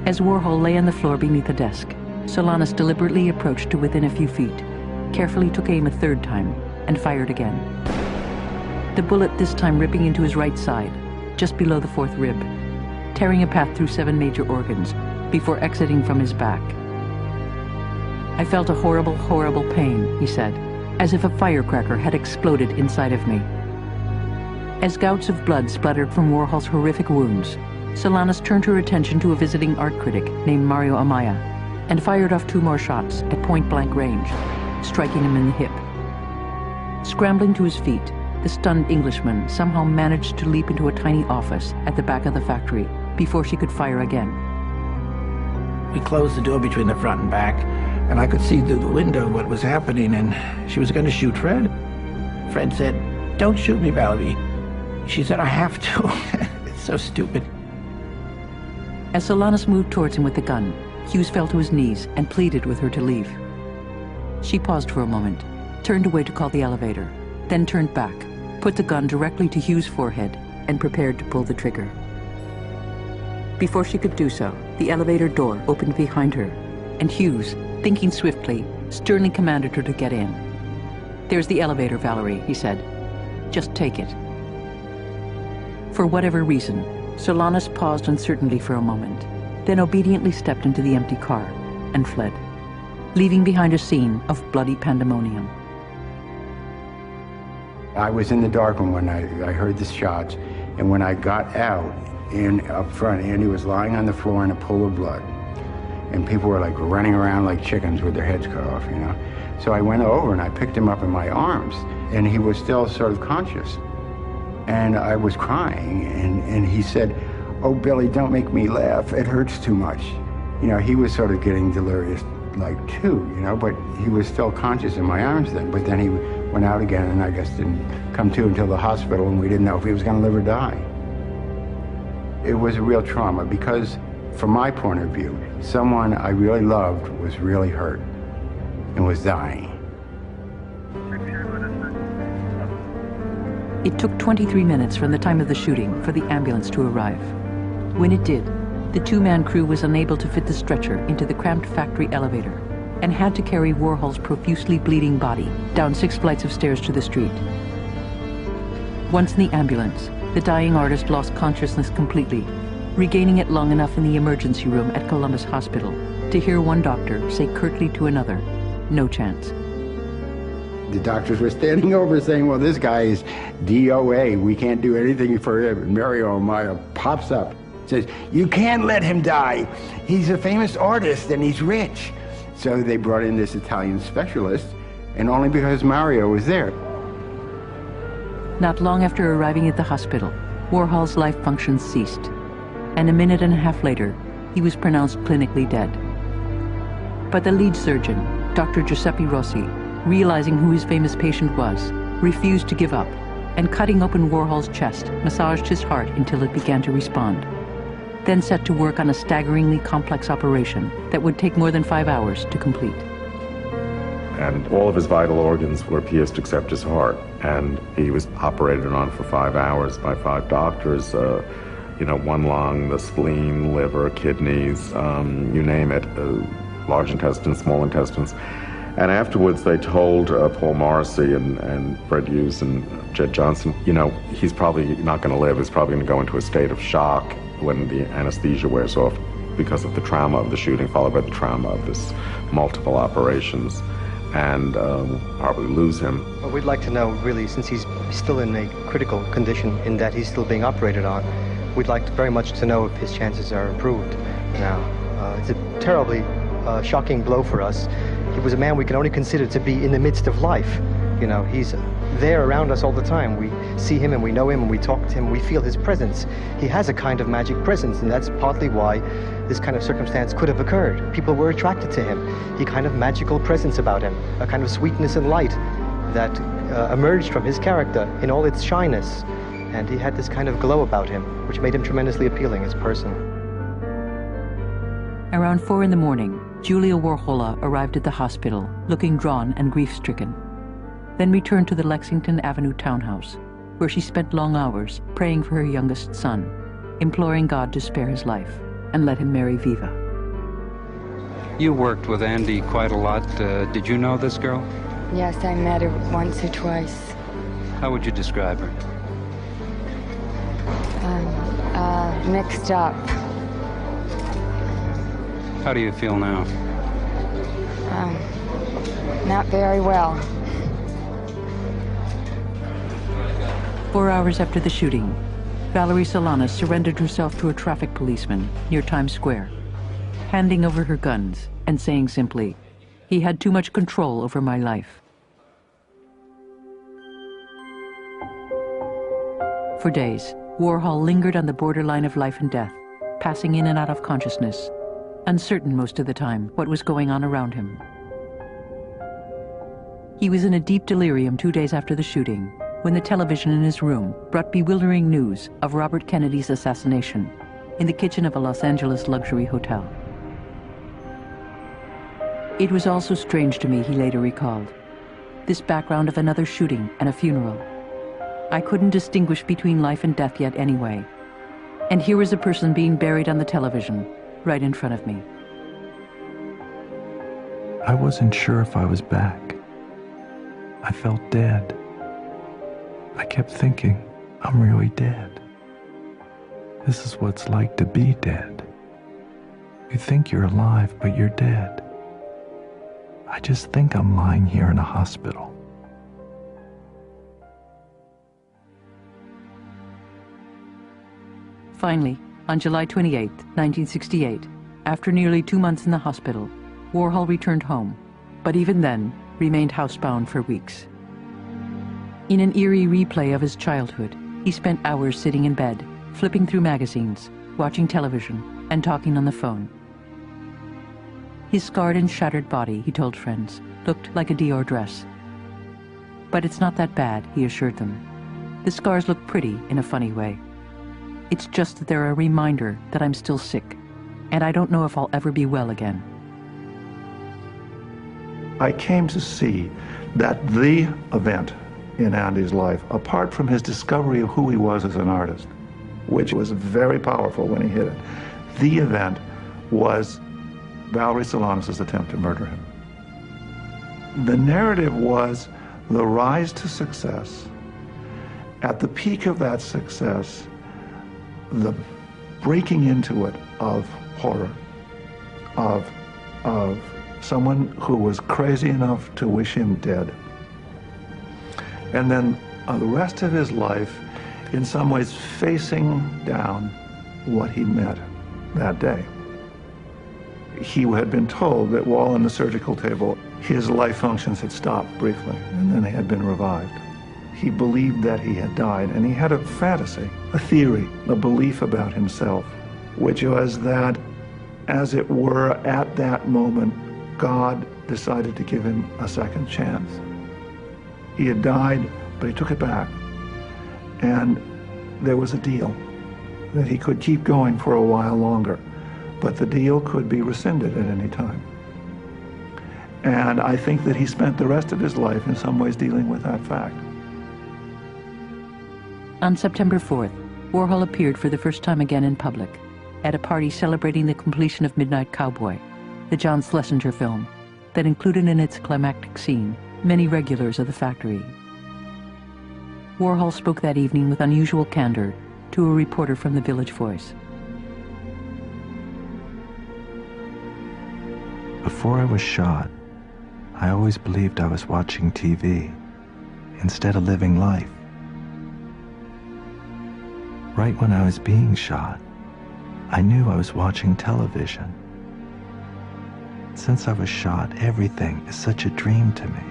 As Warhol lay on the floor beneath the desk, Solanis deliberately approached to within a few feet, carefully took aim a 3rd time, and fired again. The bullet this time ripping into his right side, just below the 4th rib, tearing a path through 7 major organs before exiting from his back. I felt a horrible, horrible pain, he said, as if a firecracker had exploded inside of me. As gouts of blood spluttered from Warhol's horrific wounds, Solanis turned her attention to a visiting art critic named Mario Amaya and fired off 2 more shots at point-blank range, striking him in the hip. Scrambling to his feet, the stunned Englishman somehow managed to leap into a tiny office at the back of the factory before she could fire again. We closed the door between the front and back, and I could see through the window what was happening, and she was going to shoot Fred. Fred said, don't shoot me, Valerie. She said, I have to. It's so stupid. As Solanis moved towards him with the gun, Hughes fell to his knees and pleaded with her to leave. She paused for a moment, turned away to call the elevator, then turned back, put the gun directly to Hughes' forehead, and prepared to pull the trigger. Before she could do so, the elevator door opened behind her, and Hughes, thinking swiftly, sternly commanded her to get in. There's the elevator, Valerie, he said. Just take it. For whatever reason, Solanis paused uncertainly for a moment, then obediently stepped into the empty car and fled, leaving behind a scene of bloody pandemonium. I was in the dark room when I heard the shots, and when I got out up front, Andy was lying on the floor in a pool of blood, and people were like running around like chickens with their heads cut off, you know. So I went over and I picked him up in my arms, and he was still sort of conscious. And I was crying, and he said, oh, Billy, don't make me laugh. It hurts too much. You know, he was sort of getting delirious, like, too, you know, but he was still conscious in my arms then. But then he went out again, and I guess didn't come to until the hospital, and we didn't know if he was going to live or die. It was a real trauma because, from my point of view, someone I really loved was really hurt. and was dying. It took 23 minutes from the time of the shooting for the ambulance to arrive. When it did, the two-man crew was unable to fit the stretcher into the cramped factory elevator and had to carry Warhol's profusely bleeding body down 6 flights of stairs to the street. Once in the ambulance, the dying artist lost consciousness completely, regaining it long enough in the emergency room at Columbus Hospital to hear one doctor say curtly to another, "No chance." The doctors were standing over saying, well, this guy is DOA. We can't do anything for him. And Mario Amaya pops up, says, you can't let him die. He's a famous artist and he's rich. So they brought in this Italian specialist, and only because Mario was there. Not long after arriving at the hospital, Warhol's life functions ceased, and a minute and a half later, he was pronounced clinically dead. But the lead surgeon, Dr. Giuseppe Rossi, realizing who his famous patient was, refused to give up, and cutting open Warhol's chest, massaged his heart until it began to respond, then set to work on a staggeringly complex operation that would take more than 5 hours to complete. And all of his vital organs were pierced except his heart, and he was operated on for 5 hours by 5 doctors, one lung, the spleen, liver, kidneys, you name it, large intestines, small intestines. And afterwards, they told Paul Morrissey and Fred Hughes and Jed Johnson, he's probably not going to live. He's probably going to go into a state of shock when the anesthesia wears off because of the trauma of the shooting, followed by the trauma of this multiple operations, and probably lose him. Well, we'd like to know, really, since he's still in a critical condition in that he's still being operated on, we'd like very much to know if his chances are improved now. It's a terribly shocking blow for us. He was a man we can only consider to be in the midst of life. He's there around us all the time. We see him and we know him and we talk to him. We feel his presence. He has a kind of magic presence, and that's partly why this kind of circumstance could have occurred. People were attracted to him. He had a kind of magical presence about him, a kind of sweetness and light that emerged from his character in all its shyness. And he had this kind of glow about him, which made him tremendously appealing as a person. Around 4 in the morning, Julia Warhol arrived at the hospital, looking drawn and grief-stricken, then returned to the Lexington Avenue townhouse, where she spent long hours praying for her youngest son, imploring God to spare his life and let him marry Viva. You worked with Andy quite a lot. Did you know this girl? Yes, I met her once or twice. How would you describe her? Mixed up. How do you feel now? Not very well. 4 hours after the shooting, Valerie Solanis surrendered herself to a traffic policeman near Times Square, handing over her guns and saying simply, "He had too much control over my life." For days, Warhol lingered on the borderline of life and death, passing in and out of consciousness, uncertain most of the time what was going on around him. He was in a deep delirium 2 days after the shooting, when the television in his room brought bewildering news of Robert Kennedy's assassination in the kitchen of a Los Angeles luxury hotel. It was also strange to me, he later recalled, this background of another shooting and a funeral. I couldn't distinguish between life and death yet anyway. And here was a person being buried on the television, right in front of me. I wasn't sure if I was back. I felt dead. I kept thinking, I'm really dead. This is what it's like to be dead. You think you're alive, but you're dead. I just think I'm lying here in a hospital. Finally, on July 28, 1968, after nearly 2 months in the hospital, Warhol returned home, but even then remained housebound for weeks. In an eerie replay of his childhood, he spent hours sitting in bed, flipping through magazines, watching television, and talking on the phone. His scarred and shattered body, he told friends, looked like a Dior dress. But it's not that bad, he assured them. The scars look pretty in a funny way. It's just that they're a reminder that I'm still sick, and I don't know if I'll ever be well again. I came to see that the event in Andy's life, apart from his discovery of who he was as an artist, which was very powerful when he hit it, the event was Valerie Solanis' attempt to murder him. The narrative was the rise to success. At the peak of that success, the breaking into it of horror, of someone who was crazy enough to wish him dead. And then the rest of his life, in some ways, facing down what he met that day. He had been told that while on the surgical table, his life functions had stopped briefly, and then they had been revived. He believed that he had died, and he had a fantasy, a theory, a belief about himself, which was that, as it were, at that moment, God decided to give him a second chance. He had died, but he took it back. And there was a deal that he could keep going for a while longer, but the deal could be rescinded at any time. And I think that he spent the rest of his life in some ways dealing with that fact. On September 4th, Warhol appeared for the first time again in public at a party celebrating the completion of Midnight Cowboy, the John Schlesinger film that included in its climactic scene many regulars of the factory. Warhol spoke that evening with unusual candor to a reporter from the Village Voice. Before I was shot, I always believed I was watching TV instead of living life. Right when I was being shot, I knew I was watching television. Since I was shot, everything is such a dream to me.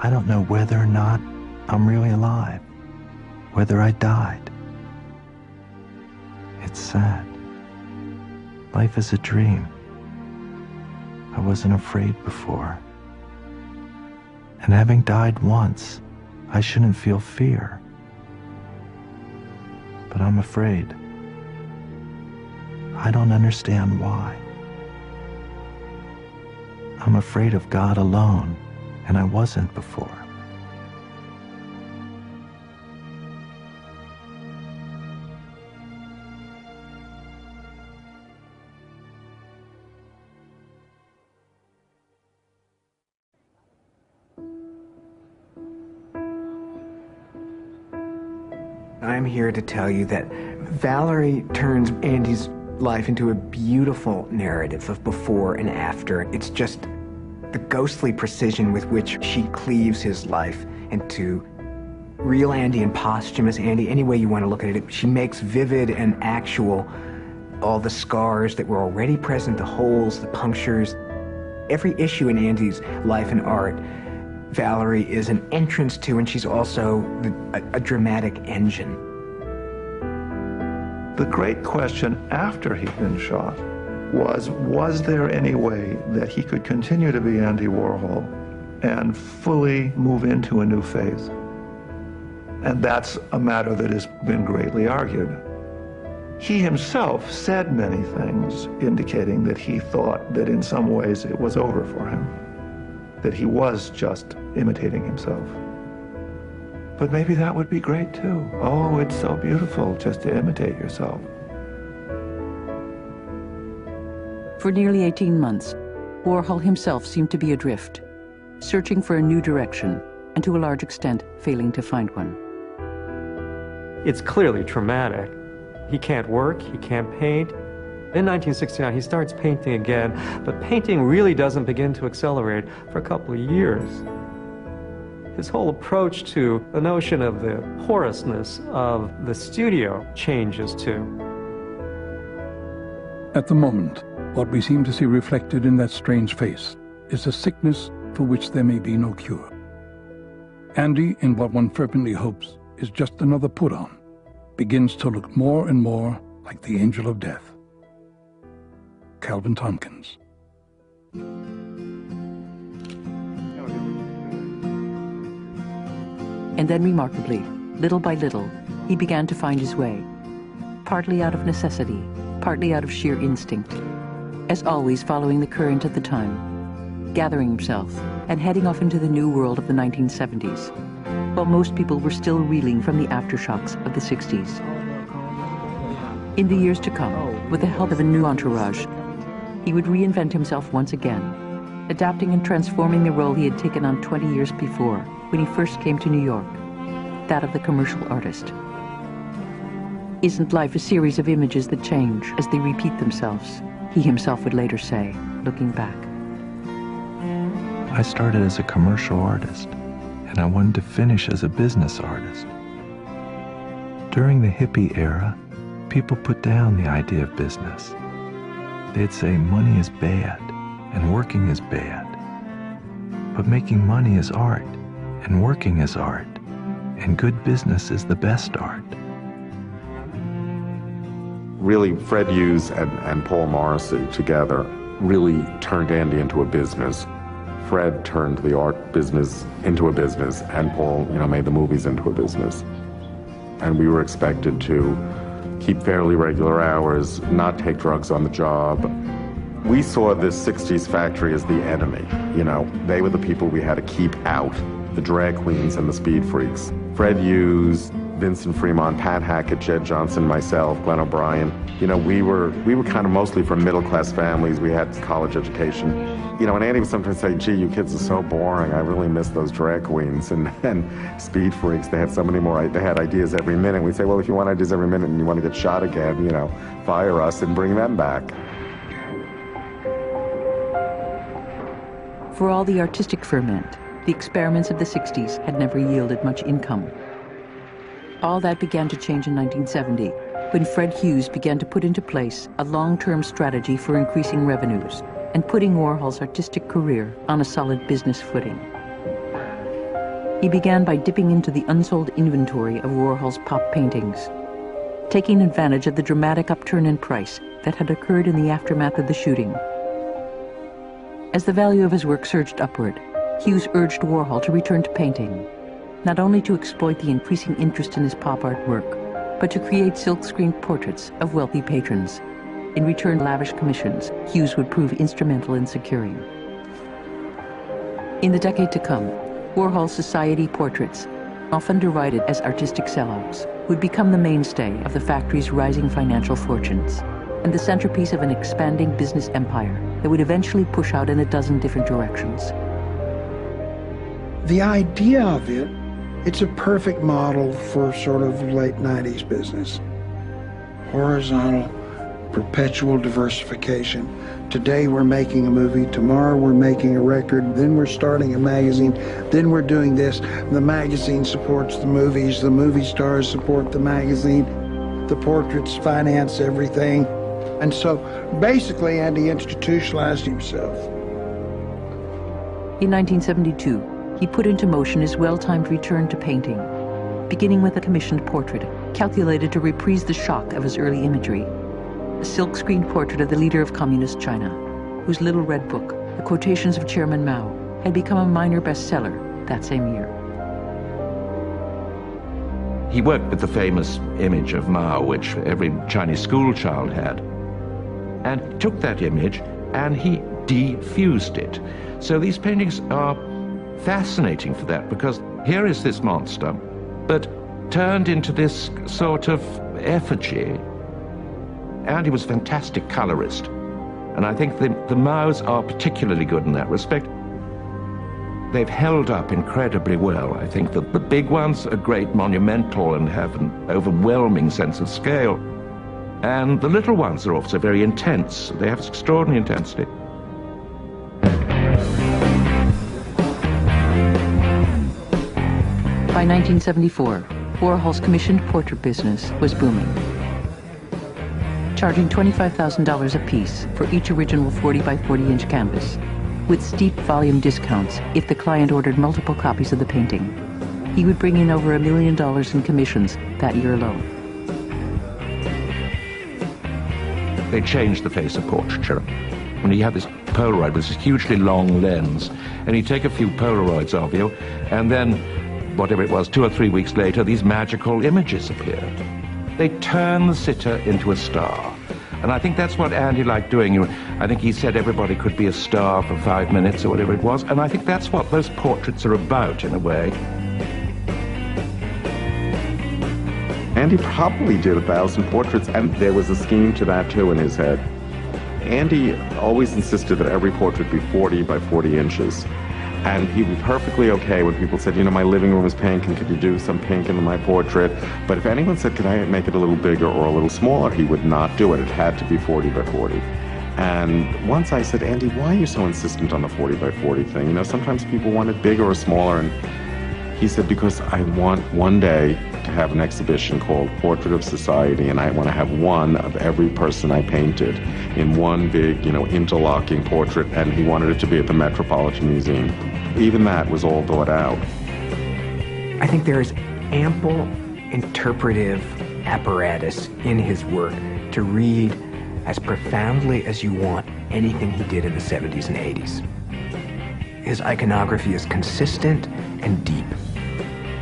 I don't know whether or not I'm really alive, whether I died. It's sad. Life is a dream. I wasn't afraid before. And having died once, I shouldn't feel fear. But I'm afraid. I don't understand why. I'm afraid of God alone, and I wasn't before. I'm here to tell you that Valerie turns Andy's life into a beautiful narrative of before and after. It's just the ghostly precision with which she cleaves his life into real Andy and posthumous Andy, any way you want to look at it. She makes vivid and actual all the scars that were already present, the holes, the punctures. Every issue in Andy's life and art, Valerie is an entrance to, and she's also a dramatic engine. The great question after he'd been shot was there any way that he could continue to be Andy Warhol and fully move into a new phase? And that's a matter that has been greatly argued. He himself said many things indicating that he thought that in some ways it was over for him, that he was just imitating himself. But maybe that would be great too. Oh, it's so beautiful just to imitate yourself. For nearly 18 months, Warhol himself seemed to be adrift, searching for a new direction, and to a large extent, failing to find one. It's clearly traumatic. He can't work, he can't paint. In 1969, he starts painting again, but painting really doesn't begin to accelerate for a couple of years. His whole approach to the notion of the porousness of the studio changes too. At the moment, what we seem to see reflected in that strange face is a sickness for which there may be no cure. Andy, in what one fervently hopes is just another put-on, begins to look more and more like the angel of death. Calvin Tompkins. And then remarkably, little by little, he began to find his way, partly out of necessity, partly out of sheer instinct, as always following the current of the time. gathering himself and heading off into the new world of the 1970s, while most people were still reeling from the aftershocks of the 60s. In the years to come, with the help of a new entourage, he would reinvent himself once again, adapting and transforming the role he had taken on 20 years before when he first came to New York, that of the commercial artist. Isn't life a series of images that change as they repeat themselves? He himself would later say, looking back. I started as a commercial artist, and I wanted to finish as a business artist. During the hippie era, people put down the idea of business. They'd say money is bad and working is bad. But making money is art, and working is art, and good business is the best art. Really, Fred Hughes and Paul Morrissey together really turned Andy into a business. Fred turned the art business into a business, and Paul, made the movies into a business. And we were expected to keep fairly regular hours, not take drugs on the job. We saw this 60s factory as the enemy. They were the people we had to keep out, the drag queens and the speed freaks. Fred Hughes, Vincent Fremont, Pat Hackett, Jed Johnson, myself, Glenn O'Brien. We were kind of mostly from middle-class families. We had college education. And Andy would sometimes say, gee, you kids are so boring. I really miss those drag queens and speed freaks. They had so many more, they had ideas every minute. We'd say, well, if you want ideas every minute and you want to get shot again, fire us and bring them back. For all the artistic ferment, the experiments of the 60s had never yielded much income. All that began to change in 1970, when Fred Hughes began to put into place a long-term strategy for increasing revenues and putting Warhol's artistic career on a solid business footing. He began by dipping into the unsold inventory of Warhol's pop paintings, taking advantage of the dramatic upturn in price that had occurred in the aftermath of the shooting. As the value of his work surged upward, Hughes urged Warhol to return to painting, not only to exploit the increasing interest in his pop art work, but to create silkscreen portraits of wealthy patrons. In return, lavish commissions Hughes would prove instrumental in securing. In the decade to come, Warhol's society portraits, often derided as artistic sellouts, would become the mainstay of the factory's rising financial fortunes and the centerpiece of an expanding business empire that would eventually push out in a dozen different directions. The idea of it, it's a perfect model for sort of late 90s business. Horizontal, perpetual diversification. Today we're making a movie, tomorrow we're making a record, then we're starting a magazine, then we're doing this. The magazine supports the movies, the movie stars support the magazine, the portraits finance everything. And so basically Andy institutionalized himself. In 1972, he put into motion his well-timed return to painting, beginning with a commissioned portrait calculated to reprise the shock of his early imagery. A silkscreen portrait of the leader of communist China, whose little red book, The Quotations of Chairman Mao, had become a minor bestseller that same year. He worked with the famous image of Mao, which every Chinese school child had, and took that image and he defused it. So these paintings are fascinating for that, because here is this monster, but turned into this sort of effigy. And he was a fantastic colorist. And I think the Maos are particularly good in that respect. They've held up incredibly well. I think that the big ones are great, monumental, and have an overwhelming sense of scale. And the little ones are also very intense. They have extraordinary intensity. By 1974, Warhol's commissioned portrait business was booming, charging $25,000 apiece for each original 40 by 40 inch canvas, with steep volume discounts if the client ordered multiple copies of the painting. He would bring in over $1 million in commissions that year alone. They changed the face of portraiture. When you have this Polaroid with this hugely long lens, and you take a few Polaroids of you, and then, whatever it was, 2 or 3 weeks later, these magical images appeared. They turn the sitter into a star. And I think that's what Andy liked doing. I think he said everybody could be a star for 5 minutes or whatever it was, and I think that's what those portraits are about, in a way. Andy probably did 1,000 portraits, and there was a scheme to that too in his head. Andy always insisted that every portrait be 40 by 40 inches. And he was perfectly okay when people said, you know, my living room is pink, and could you do some pink into my portrait? But if anyone said, can I make it a little bigger or a little smaller, he would not do it. It had to be 40 by 40. And once I said, Andy, why are you so insistent on the 40 by 40 thing? You know, sometimes people want it bigger or smaller. And he said, because I want one day to have an exhibition called Portrait of Society, and I want to have one of every person I painted in one big, you know, interlocking portrait, and he wanted it to be at the Metropolitan Museum. Even that was all thought out. I think there is ample interpretive apparatus in his work to read as profoundly as you want anything he did in the 70s and 80s. His iconography is consistent and deep,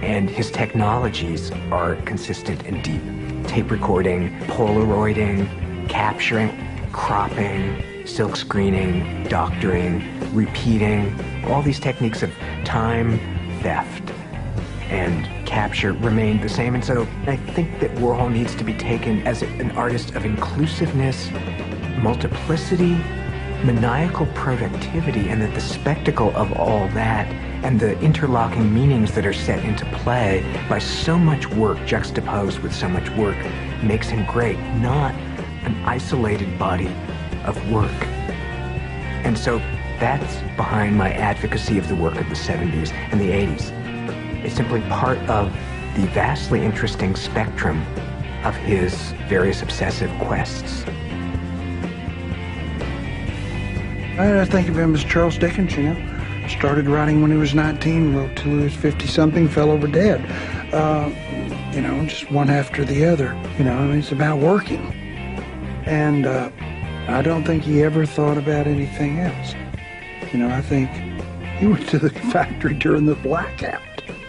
and his technologies are consistent and deep. Tape recording, Polaroiding, capturing, cropping, silk screening, doctoring, repeating, all these techniques of time theft and capture remain the same. And so I think that Warhol needs to be taken as an artist of inclusiveness, multiplicity, maniacal productivity, and that the spectacle of all that and the interlocking meanings that are set into play by so much work juxtaposed with so much work makes him great, not an isolated body of work. And so that's behind my advocacy of the work of the 70s and the 80s. It's simply part of the vastly interesting spectrum of his various obsessive quests. I think of him as Charles Dickens, you know. Started writing when he was 19, wrote till he was 50-something, fell over dead. You know, just one after the other. You know, I mean, it's about working. And I don't think he ever thought about anything else. You know, I think he went to the factory during the blackout.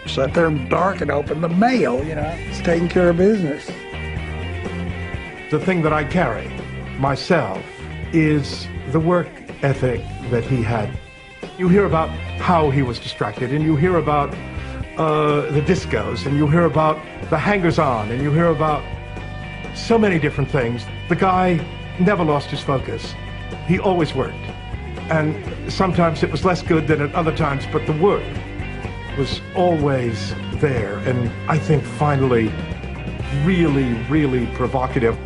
Sat there dark and opened the mail, you know. He's taking care of business. The thing that I carry myself is the work ethic that he had. You hear about how he was distracted, and you hear about the discos, and you hear about the hangers-on, and you hear about so many different things. The guy never lost his focus. He always worked. And sometimes it was less good than at other times, but the work was always there. And I think finally, really, really provocative.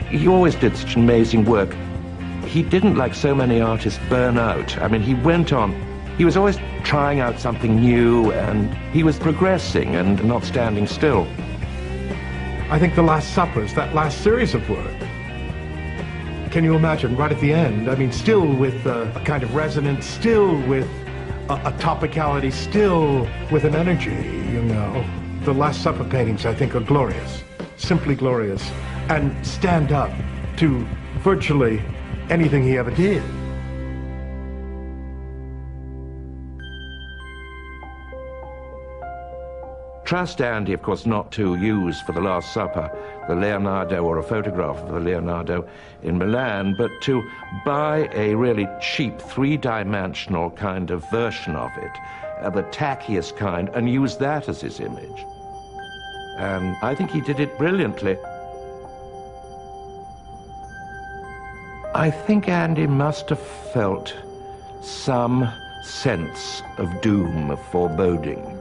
He always did such amazing work. He didn't, like so many artists, burn out. I mean, he went on. He was always trying out something new, and he was progressing and not standing still. I think The Last Suppers, that last series of work, can you imagine, right at the end, I mean, still with a kind of resonance, still with a topicality, still with an energy, you know. The Last Supper paintings, I think, are glorious, simply glorious, and stand up to virtually anything he ever did. Trust Andy, of course, not to use for The Last Supper the Leonardo or a photograph of the Leonardo in Milan, but to buy a really cheap three-dimensional kind of version of it, the tackiest kind, and use that as his image. And I think he did it brilliantly. I think Andy must have felt some sense of doom, of foreboding,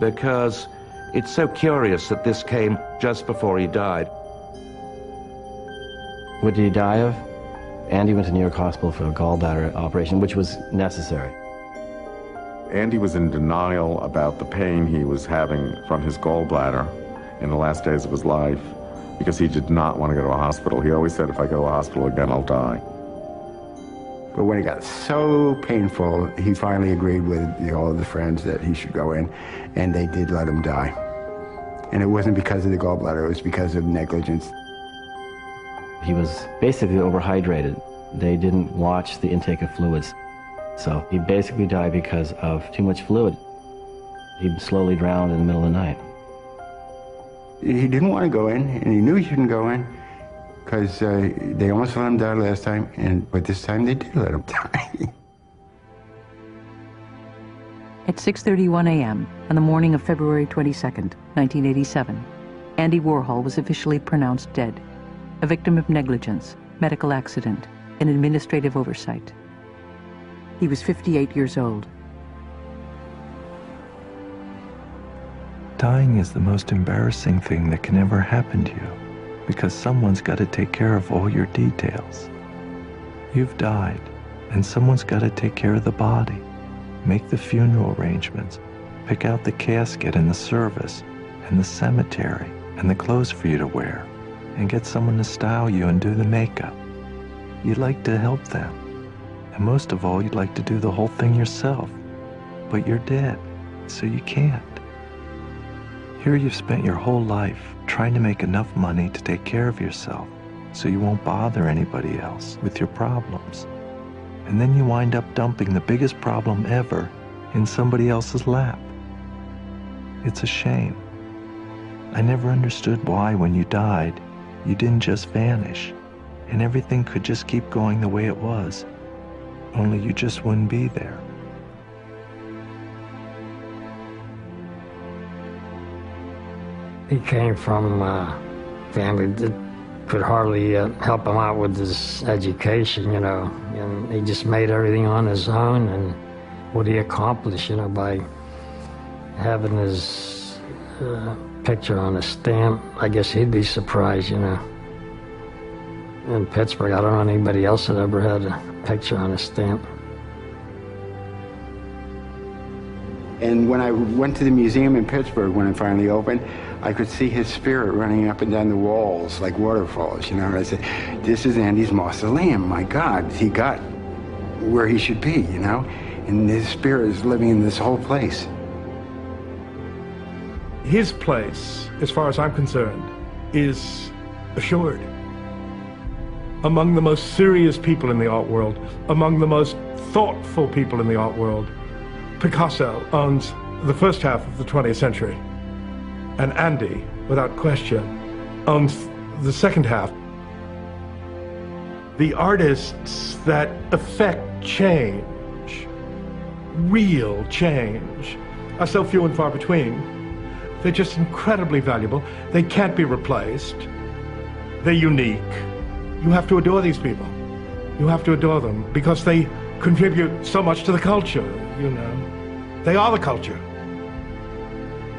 because it's so curious that this came just before he died. What did he die of? Andy went to New York Hospital for a gallbladder operation, which was necessary. Andy was in denial about the pain he was having from his gallbladder in the last days of his life, because he did not want to go to a hospital. He always said, if I go to a hospital again, I'll die. But when it got so painful, he finally agreed with all of the friends that he should go in, and they did let him die. And it wasn't because of the gallbladder, it was because of negligence. He was basically overhydrated. They didn't watch the intake of fluids. So he basically died because of too much fluid. He slowly drowned in the middle of the night. He didn't want to go in, and he knew he shouldn't go in, because they almost let him die last time, but this time they did let him die. At 6:31 a.m. on the morning of February 22nd, 1987, Andy Warhol was officially pronounced dead, a victim of negligence, medical accident, and administrative oversight. He was 58 years old. Dying is the most embarrassing thing that can ever happen to you, because someone's got to take care of all your details. You've died, and someone's got to take care of the body, make the funeral arrangements, pick out the casket and the service, and the cemetery, and the clothes for you to wear, and get someone to style you and do the makeup. You'd like to help them, and most of all, you'd like to do the whole thing yourself, but you're dead, so you can't. Here you've spent your whole life trying to make enough money to take care of yourself so you won't bother anybody else with your problems. And then you wind up dumping the biggest problem ever in somebody else's lap. It's a shame. I never understood why when you died, you didn't just vanish and everything could just keep going the way it was, only you just wouldn't be there. He came from a family that could hardly help him out with his education, you know, and he just made everything on his own. And what he accomplished, you know, by having his picture on a stamp, I guess he'd be surprised, you know. In Pittsburgh, I don't know anybody else that ever had a picture on a stamp. And when I went to the museum in Pittsburgh, when it finally opened, I could see his spirit running up and down the walls like waterfalls, you know. And I said, this is Andy's mausoleum. My God, he got where he should be, you know. And his spirit is living in this whole place. His place, as far as I'm concerned, is assured. Among the most serious people in the art world, among the most thoughtful people in the art world, Picasso owns the first half of the 20th century. And Andy, without question, owns the second half. The artists that affect change, real change, are so few and far between. They're just incredibly valuable. They can't be replaced. They're unique. You have to adore these people. You have to adore them because they contribute so much to the culture, you know. They are the culture.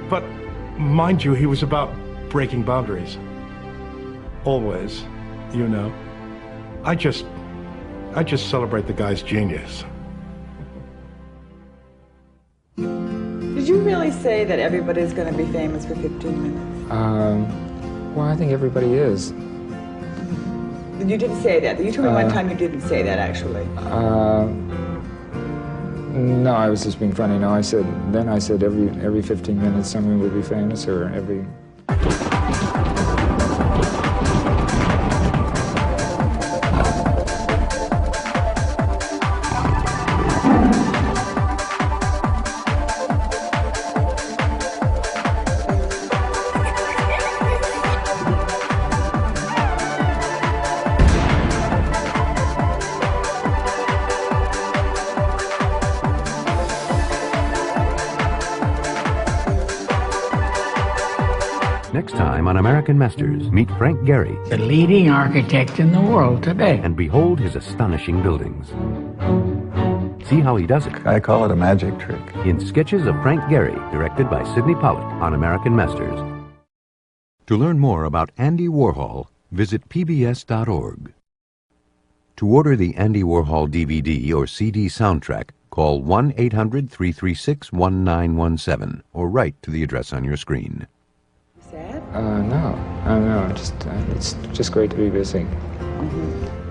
But mind you, he was about breaking boundaries. Always, you know. I just celebrate the guy's genius. Did you really say that everybody's going to be famous for 15 minutes? Well, I think everybody is. You didn't say that. You told me one time you didn't say that, actually. No, I was just being funny. No, I said every 15 minutes someone will be famous, or every... Next time on American Masters, meet Frank Gehry, the leading architect in the world today. And behold his astonishing buildings. See how he does it. I call it a magic trick. In Sketches of Frank Gehry, directed by Sidney Pollack on American Masters. To learn more about Andy Warhol, visit pbs.org. To order the Andy Warhol DVD or CD soundtrack, call 1-800-336-1917 or write to the address on your screen. No, it's just great to be busy. Mm-hmm.